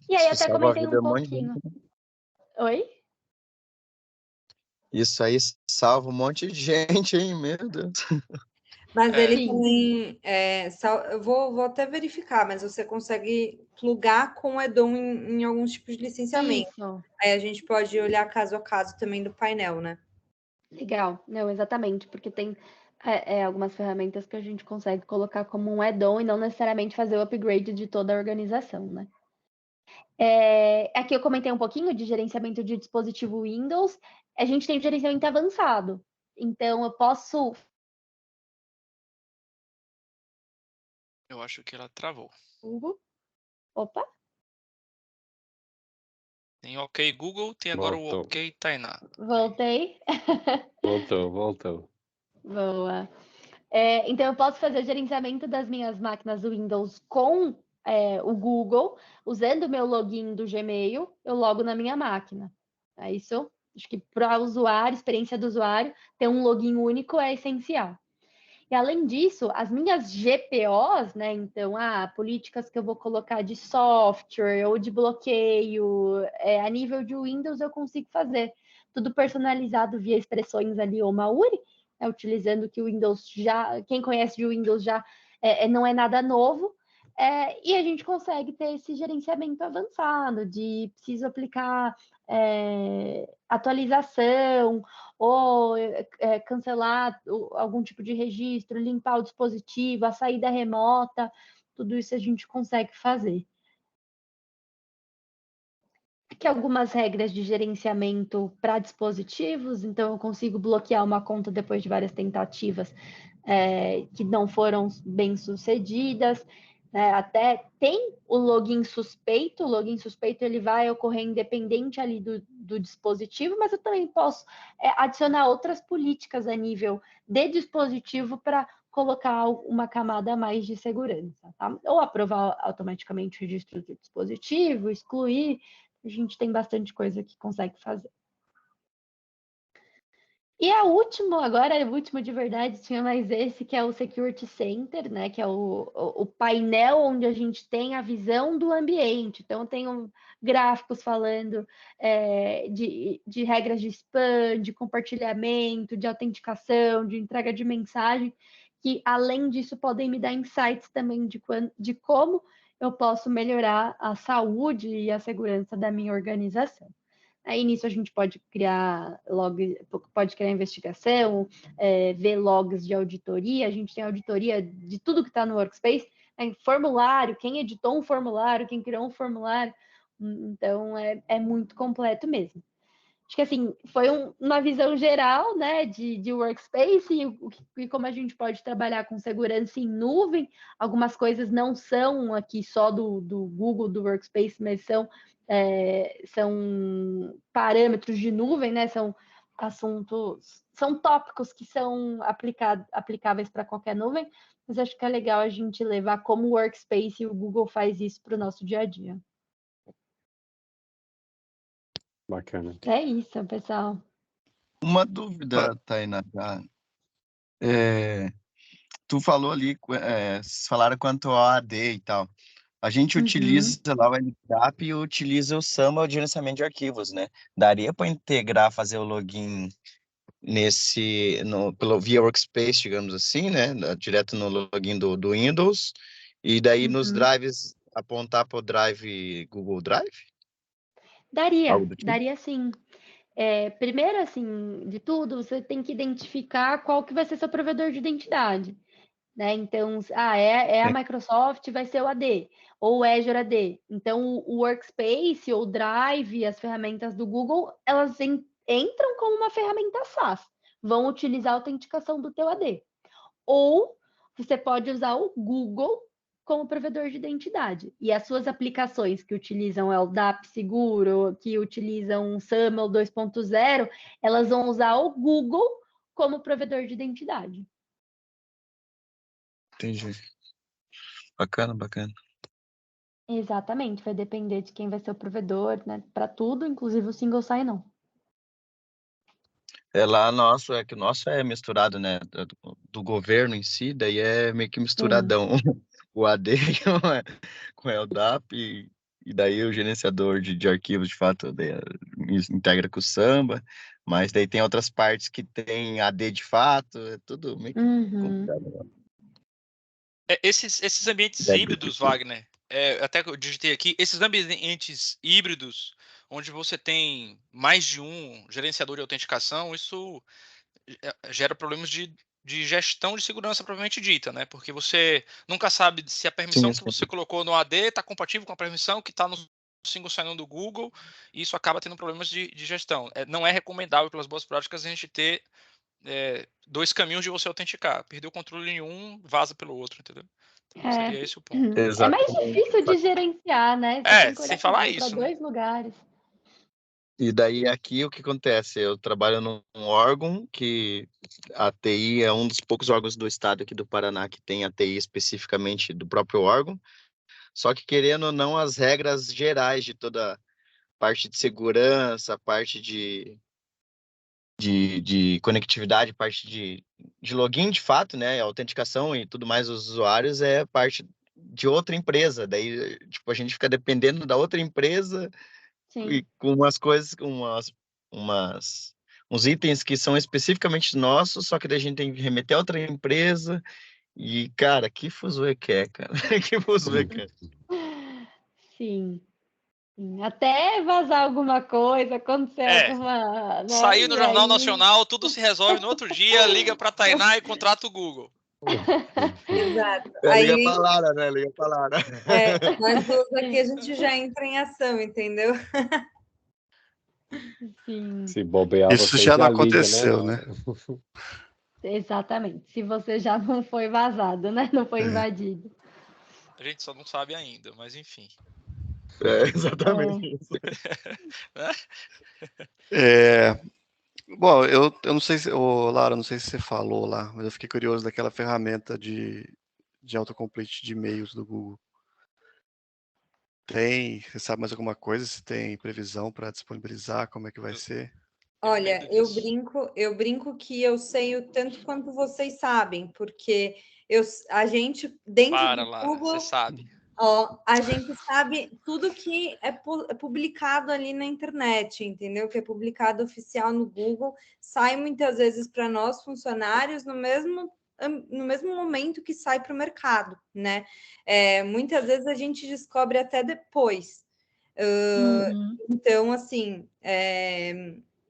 E aí até comentei um pouquinho. Oi? Isso aí salva um monte de gente, hein? Meu Deus. Mas ele também... eu vou até verificar, mas você consegue plugar com o add-on em alguns tipos de licenciamento. Isso. Aí a gente pode olhar caso a caso também do painel, né? Legal. Não, exatamente, porque tem algumas ferramentas que a gente consegue colocar como um add-on e não necessariamente fazer o upgrade de toda a organização, né? Aqui eu comentei um pouquinho de gerenciamento de dispositivo Windows. A gente tem gerenciamento avançado. Então, eu posso... Eu acho que ela travou. Opa! Tem OK Google, tem agora o OK Tainá. Voltei. Voltou. Boa. Então, eu posso fazer o gerenciamento das minhas máquinas Windows com o Google, usando o meu login do Gmail, eu logo na minha máquina. Isso, acho que para o usuário, experiência do usuário, ter um login único é essencial. E além disso, as minhas GPOs, né? Então, políticas que eu vou colocar de software ou de bloqueio, a nível de Windows eu consigo fazer. Tudo personalizado via expressões ali ou Mauri, utilizando que o Windows já, quem conhece de Windows já não é nada novo. E a gente consegue ter esse gerenciamento avançado de preciso aplicar atualização ou cancelar algum tipo de registro, limpar o dispositivo, a saída remota, tudo isso a gente consegue fazer. Aqui algumas regras de gerenciamento para dispositivos, então eu consigo bloquear uma conta depois de várias tentativas que não foram bem sucedidas. Até tem o login suspeito. O login suspeito ele vai ocorrer independente ali do dispositivo, mas eu também posso adicionar outras políticas a nível de dispositivo para colocar uma camada a mais de segurança, tá? Ou aprovar automaticamente o registro do dispositivo, excluir. A gente tem bastante coisa que consegue fazer. E o último de verdade, tinha mais esse, que é o Security Center, né? Que é o painel onde a gente tem a visão do ambiente. Então, tem gráficos falando de regras de spam, de compartilhamento, de autenticação, de entrega de mensagem, que, além disso, podem me dar insights também de como eu posso melhorar a saúde e a segurança da minha organização. Aí, nisso, a gente pode criar investigação, ver logs de auditoria. A gente tem auditoria de tudo que está no Workspace, formulário, quem editou um formulário, quem criou um formulário. Então, é muito completo mesmo. Acho que, assim, foi uma visão geral, né, de Workspace e como a gente pode trabalhar com segurança em nuvem. Algumas coisas não são aqui só do Google, do Workspace, mas são parâmetros de nuvem, né? São assuntos, são tópicos que são aplicáveis para qualquer nuvem, mas acho que é legal a gente levar como o Workspace e o Google faz isso para o nosso dia a dia. Bacana. É isso, pessoal. Uma dúvida, Tainá. Tu falou ali, vocês falaram quanto ao AD e tal. A gente utiliza lá o LDAP e utiliza o Samba de gerenciamento de arquivos, né? Daria para integrar, fazer o login via Workspace, digamos assim, né? Direto no login do Windows, e daí nos drives apontar para o Drive Google Drive? Algo do tipo? Daria sim. Primeiro, assim, de tudo, você tem que identificar qual que vai ser seu provedor de identidade, né? Então, a Microsoft, vai ser o AD, ou o Azure AD. Então, o Workspace, ou o Drive, as ferramentas do Google, elas entram como uma ferramenta SaaS, vão utilizar a autenticação do teu AD. Ou você pode usar o Google como provedor de identidade. E as suas aplicações que utilizam LDAP Seguro, que utilizam SAML 2.0, elas vão usar o Google como provedor de identidade. Entendi. Bacana. Exatamente, vai depender de quem vai ser o provedor, né? Para tudo, inclusive o single sign-on. Lá que o nosso é misturado, né? Do governo em si, daí é meio que misturadão. O AD com o LDAP, e daí o gerenciador de arquivos, de fato, integra com o Samba, mas daí tem outras partes que tem AD de fato, é tudo meio que complicado. Esses ambientes híbridos, Wagner, até que eu digitei aqui, esses ambientes híbridos, onde você tem mais de um gerenciador de autenticação, isso gera problemas de gestão de segurança propriamente dita, né? Porque você nunca sabe se a permissão que você colocou no AD está compatível com a permissão que está no single sign-on do Google, e isso acaba tendo problemas de gestão. Não é recomendável, pelas boas práticas, a gente ter dois caminhos de você autenticar. Perdeu o controle em um, vaza pelo outro, entendeu? Então, seria esse o ponto. É mais difícil de gerenciar, né? Você tem que olhar sem falar isso, para dois lugares. E daí aqui o que acontece? Eu trabalho num órgão que a TI é um dos poucos órgãos do estado aqui do Paraná que tem a TI especificamente do próprio órgão. Só que, querendo ou não, as regras gerais de toda a parte de segurança, parte de conectividade, parte de login, de fato, né, autenticação e tudo mais dos usuários é parte de outra empresa. Daí, tipo, a gente fica dependendo da outra empresa. Sim. E com umas coisas, uns itens que são especificamente nossos, só que daí a gente tem que remeter a outra empresa. E, cara, que fuzuê que é, cara. Que fuzuê que é. Sim. Até vazar alguma coisa, acontecer alguma... Né? Saiu no Jornal Nacional, tudo se resolve no outro dia, liga para a Tainá e contrata o Google. Exato. Liga pra Lara, né? Liga pra Lara. Nós duas aqui, a gente já entra em ação, entendeu? Sim. Se bobear, Isso você já não liga, aconteceu, né? Exatamente. Se você já não foi vazado, né? Não foi invadido. A gente só não sabe ainda, mas enfim. Exatamente isso. Bom, eu não sei se, Lara, não sei se você falou lá, mas eu fiquei curioso daquela ferramenta de autocomplete de e-mails do Google. Você sabe mais alguma coisa? Se tem previsão para disponibilizar, como é que vai ser? Olha, eu brinco que eu sei o tanto quanto vocês sabem, porque a gente dentro do Google, você sabe. A gente sabe tudo que é publicado ali na internet, entendeu? Que é publicado oficial no Google, sai muitas vezes para nós funcionários no mesmo no mesmo momento que sai para o mercado, né? Muitas vezes a gente descobre até depois. Então, assim,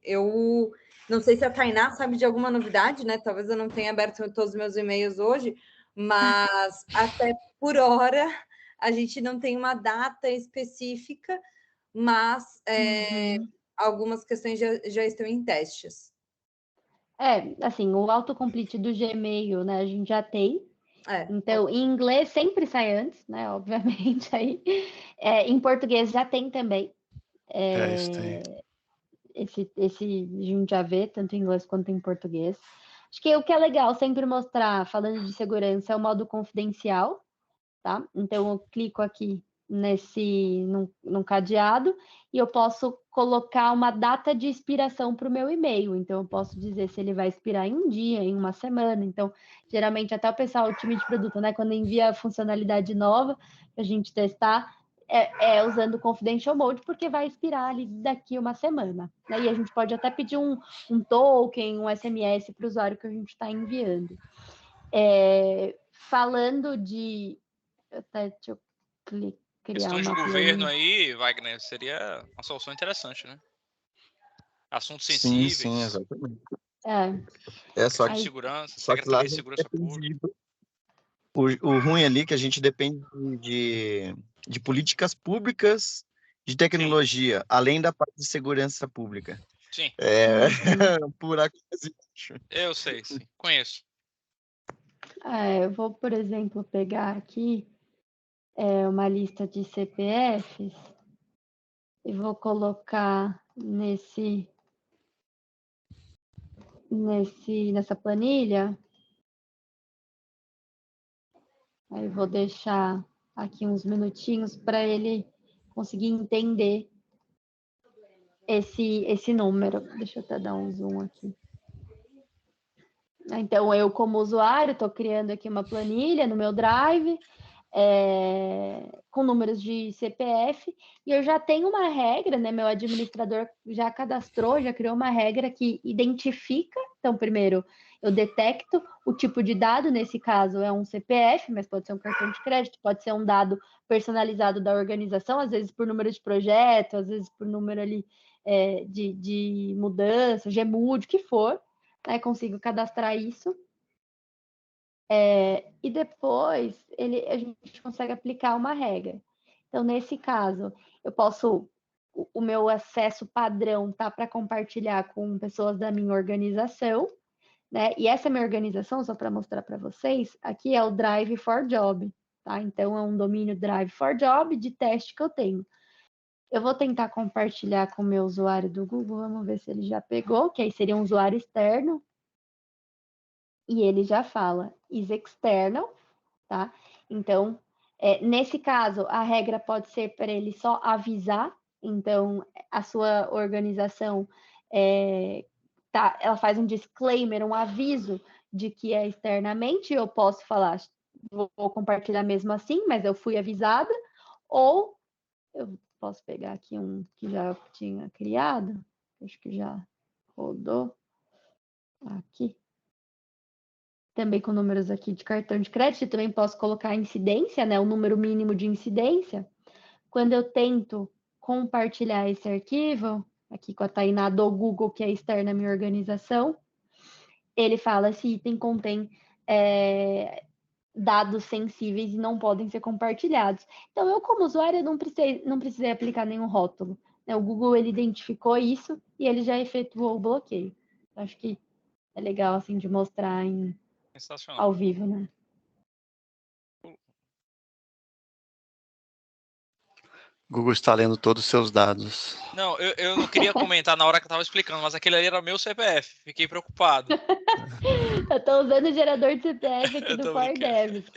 eu não sei se a Tainá sabe de alguma novidade, né? Talvez eu não tenha aberto todos os meus e-mails hoje, mas até por hora a gente não tem uma data específica, mas algumas questões já estão em testes. Assim, o autocomplete do Gmail, né, a gente já tem. É. Então, em inglês sempre sai antes, né, obviamente, aí. Em português já tem também. Isso tem. Esse a gente já vê, tanto em inglês quanto em português. Acho que o que é legal sempre mostrar, falando de segurança, é o modo confidencial, tá? Então, eu clico aqui num cadeado e eu posso colocar uma data de expiração para o meu e-mail. Então, eu posso dizer se ele vai expirar em um dia, em uma semana. Então, geralmente, até o pessoal, o time de produto, né? Quando envia funcionalidade nova para a gente testar, usando o Confidential Mode, porque vai expirar ali daqui uma semana. Né? E a gente pode até pedir um token, um SMS para o usuário que a gente está enviando. Falando de... Deixa eu criar Questão de uma governo planilha. aí, Wagner, seria uma solução interessante, né? Assuntos Sim, sensíveis, exatamente. questão de Aí, segurança, Só que lá a Secretaria de gente Segurança Pública. depende. O ruim ali é que a gente depende de políticas públicas de tecnologia, além da parte de segurança pública. Sim, Por acaso. eu sei, sim, conheço. eu vou, por exemplo, pegar aqui uma lista de CPFs e vou colocar nessa planilha. Aí vou deixar aqui uns minutinhos para ele conseguir entender esse número. Deixa eu até dar um zoom aqui. Então, eu, como usuário, estou criando aqui uma planilha no meu Drive, com números de CPF, e eu já tenho uma regra, né? Meu administrador já cadastrou, já criou uma regra que identifica. Então, primeiro, eu detecto o tipo de dado, nesse caso é um CPF, mas pode ser um cartão de crédito, pode ser um dado personalizado da organização, às vezes por número de projeto, às vezes por número ali de mudança, GMUD, o que for. Né, consigo cadastrar isso. E depois a gente consegue aplicar uma regra. Então, nesse caso, eu posso. O meu acesso padrão tá para compartilhar com pessoas da minha organização, né? E essa minha organização, só para mostrar para vocês, aqui é o Drive for Job, tá? Então, é um domínio Drive for Job de teste que eu tenho. Eu vou tentar compartilhar com o meu usuário do Google, vamos ver se ele já pegou, que aí seria um usuário externo. E ele já fala is external, tá? Então, nesse caso, a regra pode ser para ele só avisar. Então, a sua organização ela faz um disclaimer, um aviso de que é externamente. Eu posso falar, vou compartilhar mesmo assim, mas eu fui avisada. Ou eu posso pegar aqui um que já tinha criado, acho que já rodou aqui. Também com números aqui de cartão de crédito, também posso colocar a incidência, né, o número mínimo de incidência. Quando eu tento compartilhar esse arquivo, aqui com a Tainá do Google, que é externa à minha organização, ele fala esse item contém dados sensíveis e não podem ser compartilhados. Então, eu como usuária não precisei aplicar nenhum rótulo. Né? O Google ele identificou isso e ele já efetuou o bloqueio. Acho que é legal assim de mostrar ao vivo, né? Google está lendo todos os seus dados. Não, eu não queria comentar na hora que eu estava explicando, mas aquele ali era meu CPF. Fiquei preocupado. Eu estou usando o gerador de CPF aqui do ForDevs.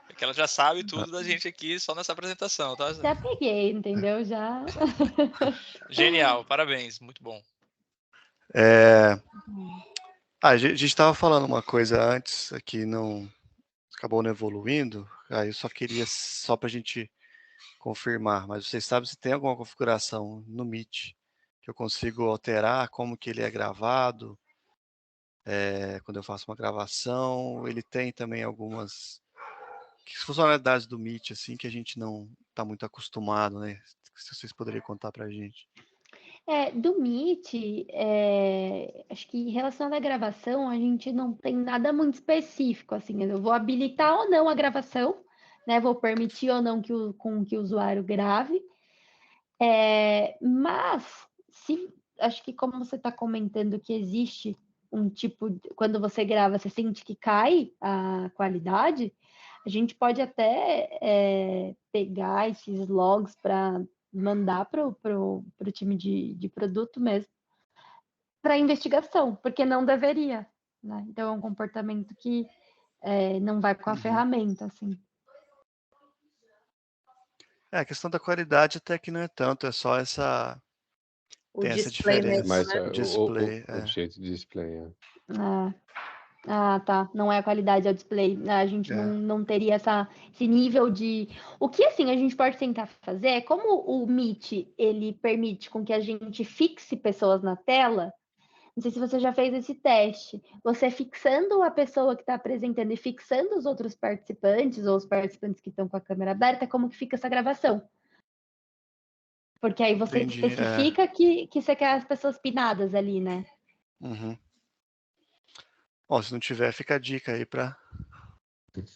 Porque ela já sabe tudo da gente aqui só nessa apresentação, tá? Já peguei, entendeu? Já. Genial, parabéns, muito bom. A gente estava falando uma coisa antes, aqui não acabou não evoluindo, aí eu só queria, só para a gente confirmar, mas vocês sabem se tem alguma configuração no Meet que eu consigo alterar, como que ele é gravado, quando eu faço uma gravação. Ele tem também algumas funcionalidades do Meet, assim, que a gente não está muito acostumado, né? Se vocês poderiam contar para a gente. Do Meet, acho que em relação à gravação, a gente não tem nada muito específico, assim, eu vou habilitar ou não a gravação, né? Vou permitir ou não que o usuário grave, mas acho que como você está comentando que existe um tipo, quando você grava, você sente que cai a qualidade, a gente pode até pegar esses logs para mandar para o time de produto mesmo, para investigação, porque não deveria, né? Então é um comportamento que não vai com a ferramenta, assim. A questão da qualidade até que não é tanto, é só essa... O tem essa display mesmo, diferença. Mas né? O display, o jeito de display. Tá. Não é a qualidade, é o display. A gente não teria esse nível de... O que, assim, a gente pode tentar fazer é, como o Meet, ele permite com que a gente fixe pessoas na tela, não sei se você já fez esse teste, você fixando a pessoa que está apresentando e fixando os outros participantes, ou os participantes que estão com a câmera aberta, como que fica essa gravação. Porque aí você especifica que você quer as pessoas pinadas ali, né? Uhum. Bom, se não tiver, fica a dica aí para...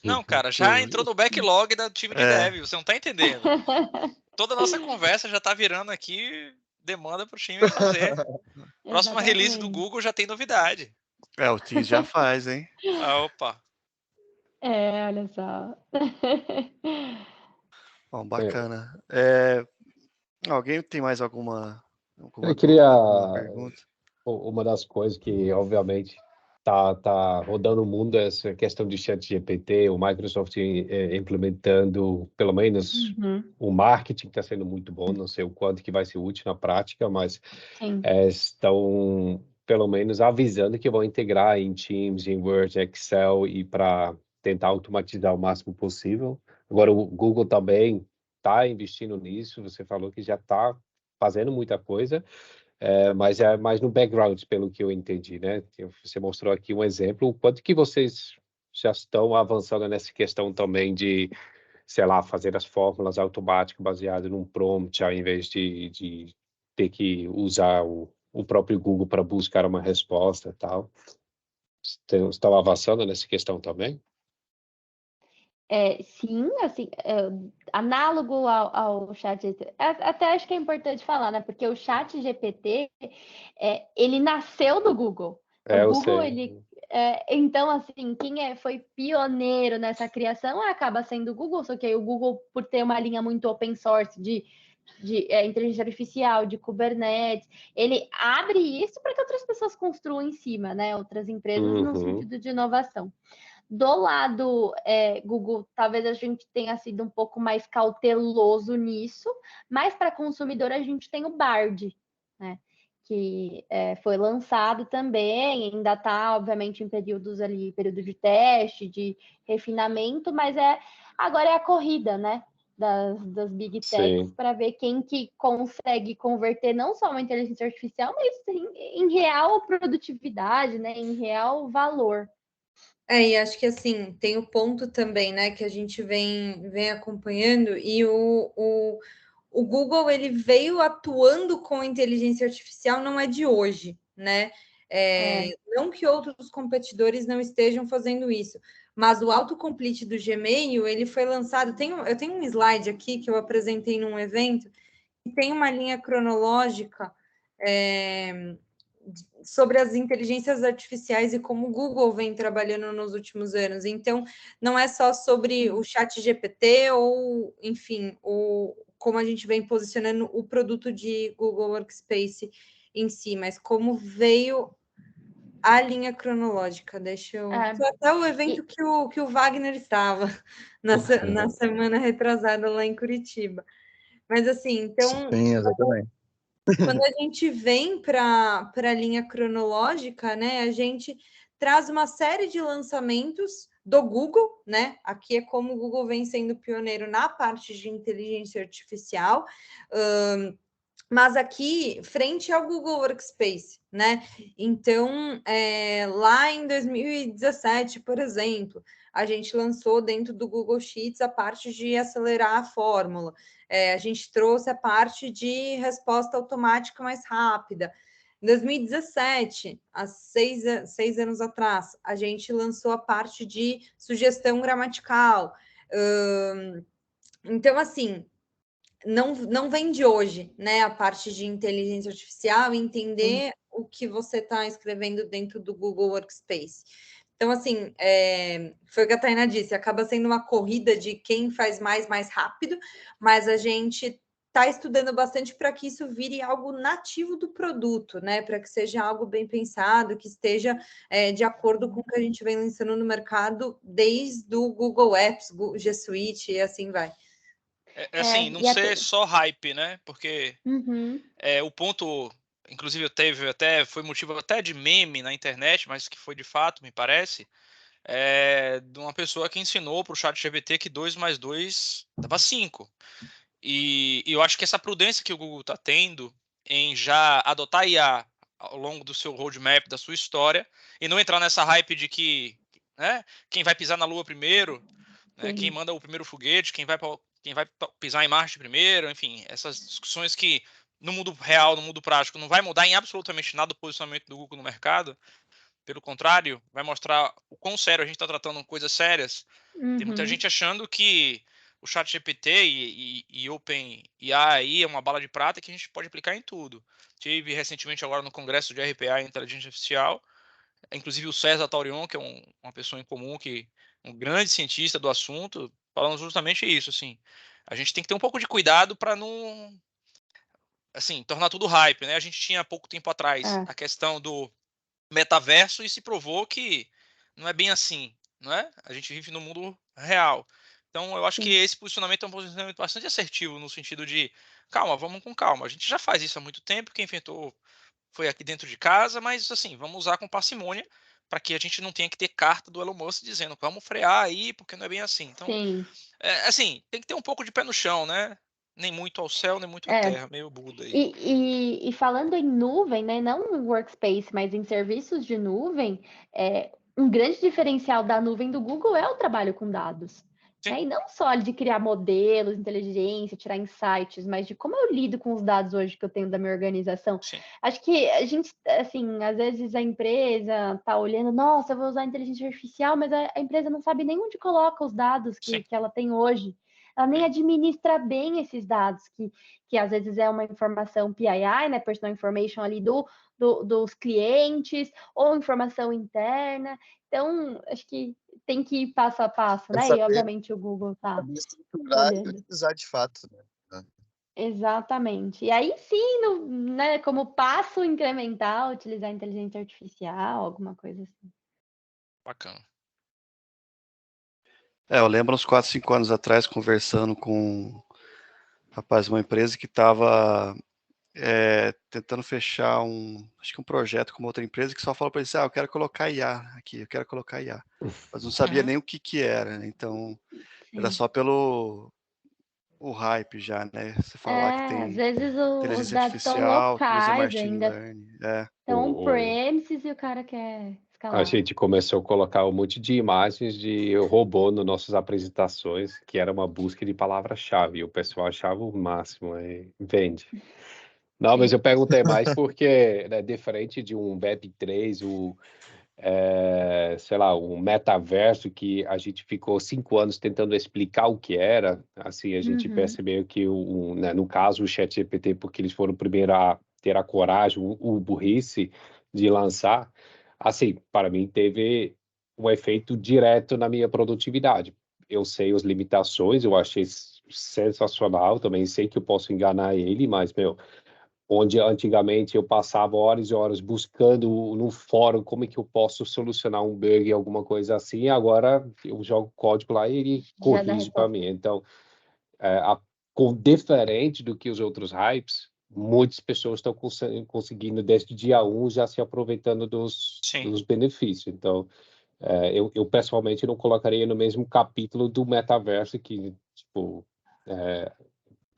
Não, cara, já entrou no backlog do time de dev, você não tá entendendo. Toda a nossa conversa já tá virando aqui demanda pro time fazer. Próxima release do Google já tem novidade. O Teams já faz, hein? Opa. Olha só. Bom, bacana. Alguém tem mais alguma Eu queria... pergunta? Uma das coisas que, obviamente, tá rodando o mundo é essa questão de ChatGPT, o Microsoft implementando, pelo menos, o marketing está sendo muito bom, não sei o quanto que vai ser útil na prática, mas estão, pelo menos, avisando que vão integrar em Teams, em Word, Excel, e para tentar automatizar o máximo possível. Agora, o Google também está investindo nisso, você falou que já está fazendo muita coisa, mas é mais no background, pelo que eu entendi, né? Você mostrou aqui um exemplo. O quanto que vocês já estão avançando nessa questão também de, sei lá, fazer as fórmulas automáticas baseadas num prompt, ao invés de ter que usar o próprio Google para buscar uma resposta e tal? Estão avançando nessa questão também? Sim, assim, análogo ao chat, até acho que é importante falar, né? Porque o chat GPT, ele nasceu do Google. O eu Google, sei. então, assim, quem foi pioneiro nessa criação acaba sendo o Google, só que aí o Google, por ter uma linha muito open source de inteligência artificial, de Kubernetes, ele abre isso para que outras pessoas construam em cima, né? Outras empresas no sentido de inovação. Do lado Google, talvez a gente tenha sido um pouco mais cauteloso nisso, mas para consumidor a gente tem o Bard, né? Que foi lançado também, ainda está, obviamente, em período de teste, de refinamento, mas agora é a corrida, né? Das Big Techs para ver quem que consegue converter não só uma inteligência artificial, mas em real produtividade, né? Em real valor. E acho que assim, tem o ponto também, né, que a gente vem acompanhando, e o Google, ele veio atuando com inteligência artificial, não é de hoje, né? Não que outros competidores não estejam fazendo isso, mas o autocomplete do Gmail, ele foi lançado, eu tenho um slide aqui que eu apresentei num evento, que tem uma linha cronológica sobre as inteligências artificiais e como o Google vem trabalhando nos últimos anos. Então, não é só sobre o chat GPT ou, enfim, como a gente vem posicionando o produto de Google Workspace em si, mas como veio a linha cronológica. Foi até o evento que o Wagner estava na semana retrasada lá em Curitiba. Mas assim, então... Sim, exatamente. Quando a gente vem para a linha cronológica, né, a gente traz uma série de lançamentos do Google, né? Aqui é como o Google vem sendo pioneiro na parte de inteligência artificial. mas aqui, frente ao Google Workspace, né? Então, lá em 2017, por exemplo, a gente lançou dentro do Google Sheets a parte de acelerar a fórmula. A gente trouxe a parte de resposta automática mais rápida. Em 2017, há seis anos atrás, a gente lançou a parte de sugestão gramatical. Então, assim, não vem de hoje, né? A parte de inteligência artificial, entender o que você está escrevendo dentro do Google Workspace. Então, assim, foi o que a Tainá disse, acaba sendo uma corrida de quem faz mais rápido, mas a gente está estudando bastante para que isso vire algo nativo do produto, né? Para que seja algo bem pensado, que esteja de acordo com o que a gente vem lançando no mercado desde o Google Apps, G Suite e assim vai. Assim, não ser só hype, né? Porque o ponto, inclusive foi motivo até de meme na internet, mas que foi de fato, me parece, de uma pessoa que ensinou para o ChatGPT que 2 mais 2 dava 5. E eu acho que essa prudência que o Google está tendo em já adotar IA ao longo do seu roadmap, da sua história, e não entrar nessa hype de que, né, quem vai pisar na Lua primeiro, né, quem manda o primeiro foguete, quem vai pisar em Marte primeiro, enfim, essas discussões que no mundo real, no mundo prático, não vai mudar em absolutamente nada o posicionamento do Google no mercado. Pelo contrário, vai mostrar o quão sério a gente está tratando coisas sérias. Tem muita gente achando que o ChatGPT e OpenAI é uma bala de prata que a gente pode aplicar em tudo. Tive recentemente agora no congresso de RPA e Inteligência Artificial, inclusive o César Taurion, que é uma pessoa em comum, um grande cientista do assunto, falando justamente isso, assim. A gente tem que ter um pouco de cuidado para não, assim, tornar tudo hype, né? A gente tinha pouco tempo atrás a questão do metaverso e se provou que não é bem assim, não é? A gente vive no mundo real. Então, eu acho que esse posicionamento é um posicionamento bastante assertivo, no sentido de, calma, vamos com calma. A gente já faz isso há muito tempo, quem inventou foi aqui dentro de casa, mas, assim, vamos usar com parcimônia para que a gente não tenha que ter carta do Elon Musk dizendo, vamos frear aí, porque não é bem assim. Então, assim, tem que ter um pouco de pé no chão, né? Nem muito ao céu, nem muito à terra, meio Buda aí. E falando em nuvem, né, não em workspace, mas em serviços de nuvem, um grande diferencial da nuvem do Google é o trabalho com dados. Né? E não só de criar modelos, inteligência, tirar insights, mas de como eu lido com os dados hoje que eu tenho da minha organização. Sim. Acho que a gente, assim, às vezes a empresa está olhando, nossa, eu vou usar inteligência artificial, mas a empresa não sabe nem onde coloca os dados que ela tem hoje. Ela nem administra bem esses dados, que às vezes é uma informação PII, né, Personal Information ali dos clientes, ou informação interna. Então, acho que tem que ir passo a passo, né? E, obviamente, o Google está olhando. E precisar de fato, né? Exatamente. E aí, sim, né, como passo incremental, utilizar a inteligência artificial, alguma coisa assim. Bacana. Eu lembro uns 4, 5 anos atrás, conversando com um rapaz de uma empresa que estava tentando fechar acho que um projeto com uma outra empresa que só falou para ele, eu quero colocar IA aqui, eu quero colocar IA. Mas não sabia nem o que era, né? Então, era só pelo o hype já, né? Você falar que tem às vezes os inteligência dados estão artificial, que usa locais, machine ainda learning. estão on-premises e o cara quer escalar. A gente começou a colocar um monte de imagens de robô nas nossas apresentações, que era uma busca de palavra-chave, e o pessoal achava o máximo, vende. Não, mas eu perguntei mais porque, né, diferente de um Web3, sei lá, um metaverso que a gente ficou 5 anos tentando explicar o que era, assim, a gente percebeu que, né, no caso, o ChatGPT, porque eles foram o primeiro a ter a coragem, o burrice de lançar, assim, para mim teve um efeito direto na minha produtividade. Eu sei as limitações, eu achei sensacional, também sei que eu posso enganar ele, mas, onde antigamente eu passava horas e horas buscando no fórum como é que eu posso solucionar um bug, alguma coisa assim, agora eu jogo código lá e ele corrige para mim. Então, diferente do que os outros hypes, muitas pessoas estão conseguindo, desde o dia 1, já se aproveitando dos benefícios. Então, eu pessoalmente não colocaria no mesmo capítulo do metaverso que, tipo,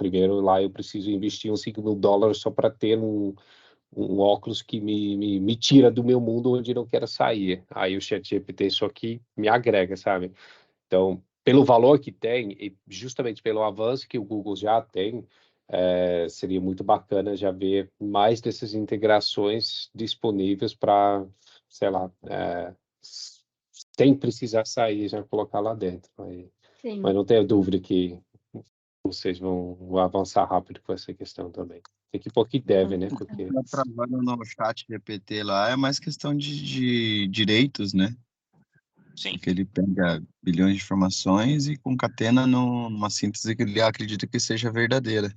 primeiro lá eu preciso investir uns $5.000 só para ter um óculos que me tira do meu mundo onde não quero sair. Aí o ChatGPT só que me agrega, sabe? Então, pelo valor que tem, e justamente pelo avanço que o Google já tem, seria muito bacana já ver mais dessas integrações disponíveis para, sei lá, sem precisar sair, já colocar lá dentro. Mas não tenho dúvida que vocês vão avançar rápido com essa questão também. Tem que pôr que deve, né? Porque Tá travando no chat GPT lá é mais questão de direitos, né? Sim. Porque ele pega bilhões de informações e concatena numa síntese que ele acredita que seja verdadeira.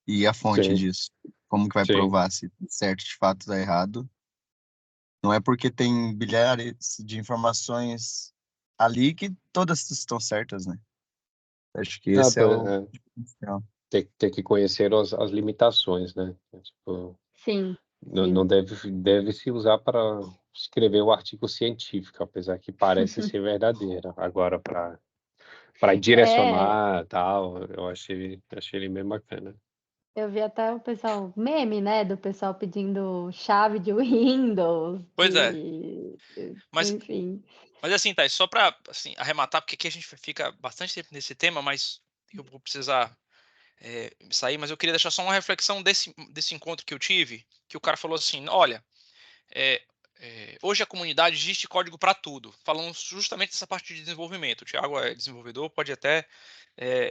E a fonte sim, disso? Como que vai sim. provar se certo de fato está errado? Não é porque tem bilhares de informações ali que todas estão certas, né? Acho que esse é o diferencial. Tem que conhecer as limitações, né? Tipo, Sim. não deve se usar para escrever um artigo científico, apesar que parece ser verdadeira. Agora, para direcionar tal, eu achei ele bem bacana. Eu vi até o pessoal, meme, né, do pessoal pedindo chave de Windows. Pois é. Enfim. Mas assim, Thais, só para assim, arrematar, porque aqui a gente fica bastante tempo nesse tema, mas eu vou precisar sair, mas eu queria deixar só uma reflexão desse encontro que eu tive, que o cara falou assim, olha, hoje a comunidade existe código para tudo, falando justamente dessa parte de desenvolvimento. O Thiago é desenvolvedor, pode até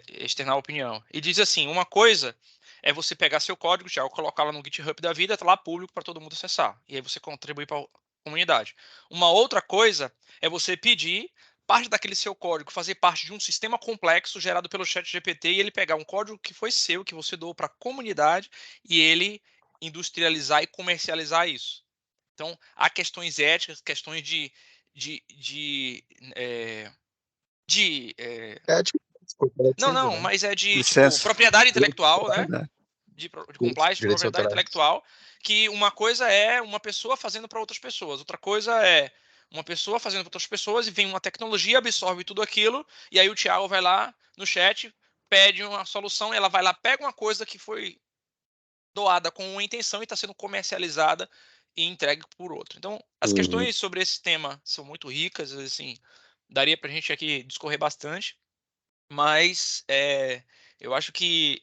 externar a opinião. E diz assim, uma coisa é você pegar seu código, Thiago, colocar lá no GitHub da vida, tá lá público para todo mundo acessar. E aí você contribui para a comunidade. Uma outra coisa é você pedir parte daquele seu código fazer parte de um sistema complexo gerado pelo ChatGPT e ele pegar um código que foi seu, que você doou para a comunidade e ele industrializar e comercializar isso. Então, há questões éticas, questões de Ética, não, né? mas é de tipo, Licença. propriedade intelectual, né? Né? De compliance de Direitos propriedade autorais. intelectual, que uma coisa é uma pessoa fazendo para outras pessoas, outra coisa é uma pessoa fazendo para outras pessoas e vem uma tecnologia, absorve tudo aquilo, e aí o Thiago vai lá no chat, pede uma solução, e ela vai lá, pega uma coisa que foi doada com uma intenção e está sendo comercializada e entregue por outro. Então, as questões sobre esse tema são muito ricas, assim, daria para a gente aqui discorrer bastante, mas eu acho que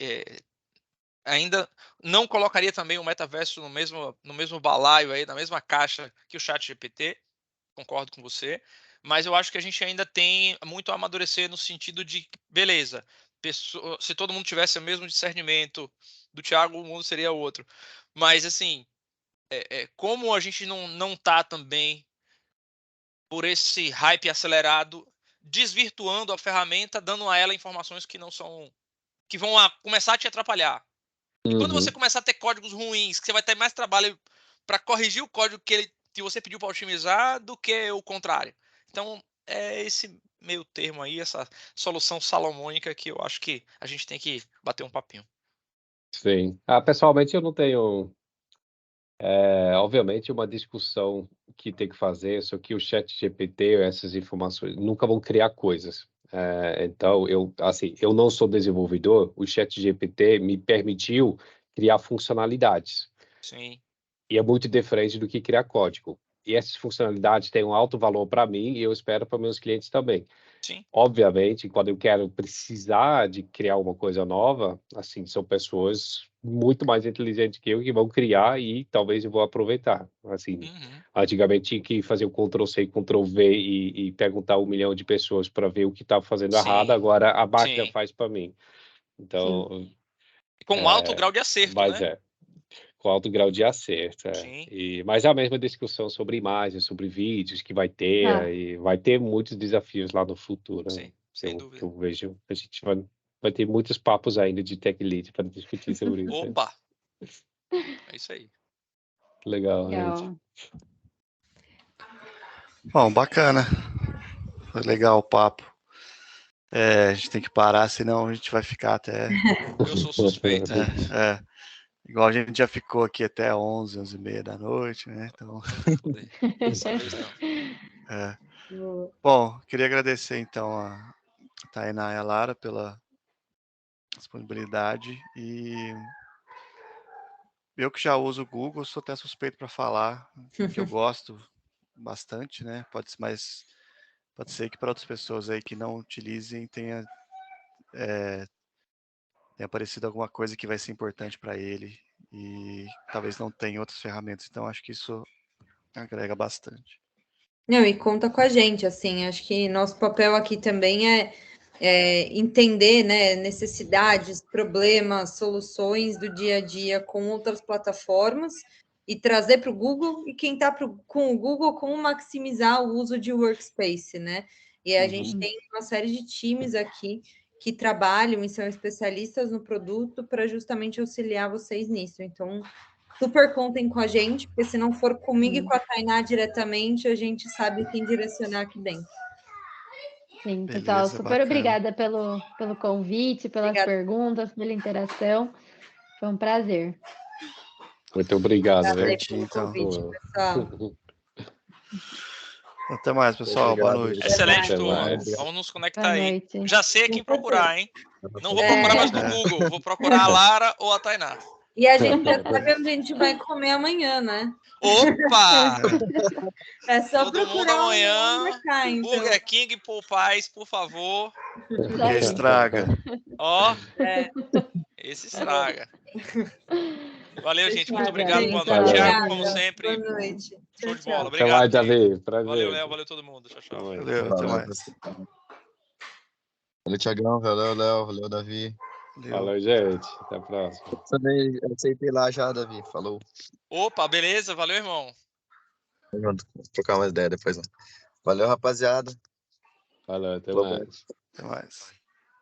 ainda não colocaria também o metaverso no mesmo balaio aí, na mesma caixa que o ChatGPT, concordo com você, mas eu acho que a gente ainda tem muito a amadurecer no sentido de, beleza, se todo mundo tivesse o mesmo discernimento do Thiago, o mundo seria outro. Mas, assim, como a gente não tá também por esse hype acelerado, desvirtuando a ferramenta, dando a ela informações que não são, que vão começar a te atrapalhar. E quando você começar a ter códigos ruins, que você vai ter mais trabalho para corrigir o código que você pediu para otimizar do que o contrário. Então, é esse meio termo aí, essa solução salomônica que eu acho que a gente tem que bater um papinho. Sim. Pessoalmente, eu não tenho, obviamente, uma discussão que tem que fazer, só que o ChatGPT, essas informações, nunca vão criar coisas. Então, eu não sou desenvolvedor, o ChatGPT me permitiu criar funcionalidades. Sim. E é muito diferente do que criar código. E essas funcionalidades têm um alto valor para mim e eu espero para meus clientes também. Sim. Obviamente, quando eu quero precisar de criar uma coisa nova, assim, são pessoas muito mais inteligentes que eu que vão criar e talvez eu vou aproveitar. Assim, antigamente tinha que fazer o Ctrl+C, Ctrl+V e perguntar 1 milhão de pessoas para ver o que estava fazendo errado, agora a máquina faz para mim. Então, com alto grau de acerto, mas né? Com alto grau de acerto. Sim. Mas é a mesma discussão sobre imagens, sobre vídeos que vai ter, e vai ter muitos desafios lá no futuro. Sim, sem dúvida. Que eu vejo. A gente vai ter muitos papos ainda de Tech Lead para discutir sobre isso. Opa! É isso aí. Legal, gente. Bom, bacana. Foi legal o papo. A gente tem que parar, senão a gente vai ficar até... Eu sou suspeito. Igual a gente já ficou aqui até 11, 11h30 da noite, né? Então... Dessa vez não. Bom, queria agradecer então a Tainá e a Lara pela disponibilidade. E eu que já uso o Google, sou até suspeito para falar, que eu gosto bastante, né? Pode ser que para outras pessoas aí que não utilizem tenha aparecido alguma coisa que vai ser importante para ele e talvez não tenha outras ferramentas. Então, acho que isso agrega bastante. Não, e conta com a gente, assim, acho que nosso papel aqui também é entender, né, necessidades, problemas, soluções do dia a dia com outras plataformas e trazer para o Google, e quem está com o Google, como maximizar o uso de Workspace, né? E a gente tem uma série de times aqui que trabalham e são especialistas no produto para justamente auxiliar vocês nisso. Então, super contem com a gente, porque se não for comigo e com a Tainá diretamente, a gente sabe quem direcionar aqui dentro. Sim, Beleza, pessoal, super bacana. Obrigada pelo convite, pelas perguntas, pela interação. Foi um prazer. Muito obrigado. Certinho, então. Pessoal. Até mais, pessoal. Boa noite. Excelente, Até turma. mais. Vamos nos conectar Boa aí. noite. Já sei quem procurar, hein? Não vou procurar mais no Google, vou procurar a Lara ou a Tainá. E a gente já sabe onde a gente vai comer amanhã, né? Opa! É só Todo mundo procurar amanhã. cá, então. Burger King, Paul Pies, por favor. Que estraga. Ó, esse estraga. Valeu, gente. Muito obrigado. Boa noite. Thiago, como sempre. Boa noite. Show de bola. Até Obrigado. mais, Davi. Prazer. Valeu, Léo. Valeu todo mundo. Tchau, tchau. Valeu, até mais. Valeu, Thiagão. Valeu, Léo. Valeu, Davi. Falou, gente. Até a próxima. Também aceitei lá já, Davi. Falou. Opa, beleza. Valeu, irmão. Vamos trocar mais ideia depois. Valeu, rapaziada. Falou, até Falou, mais. Até mais.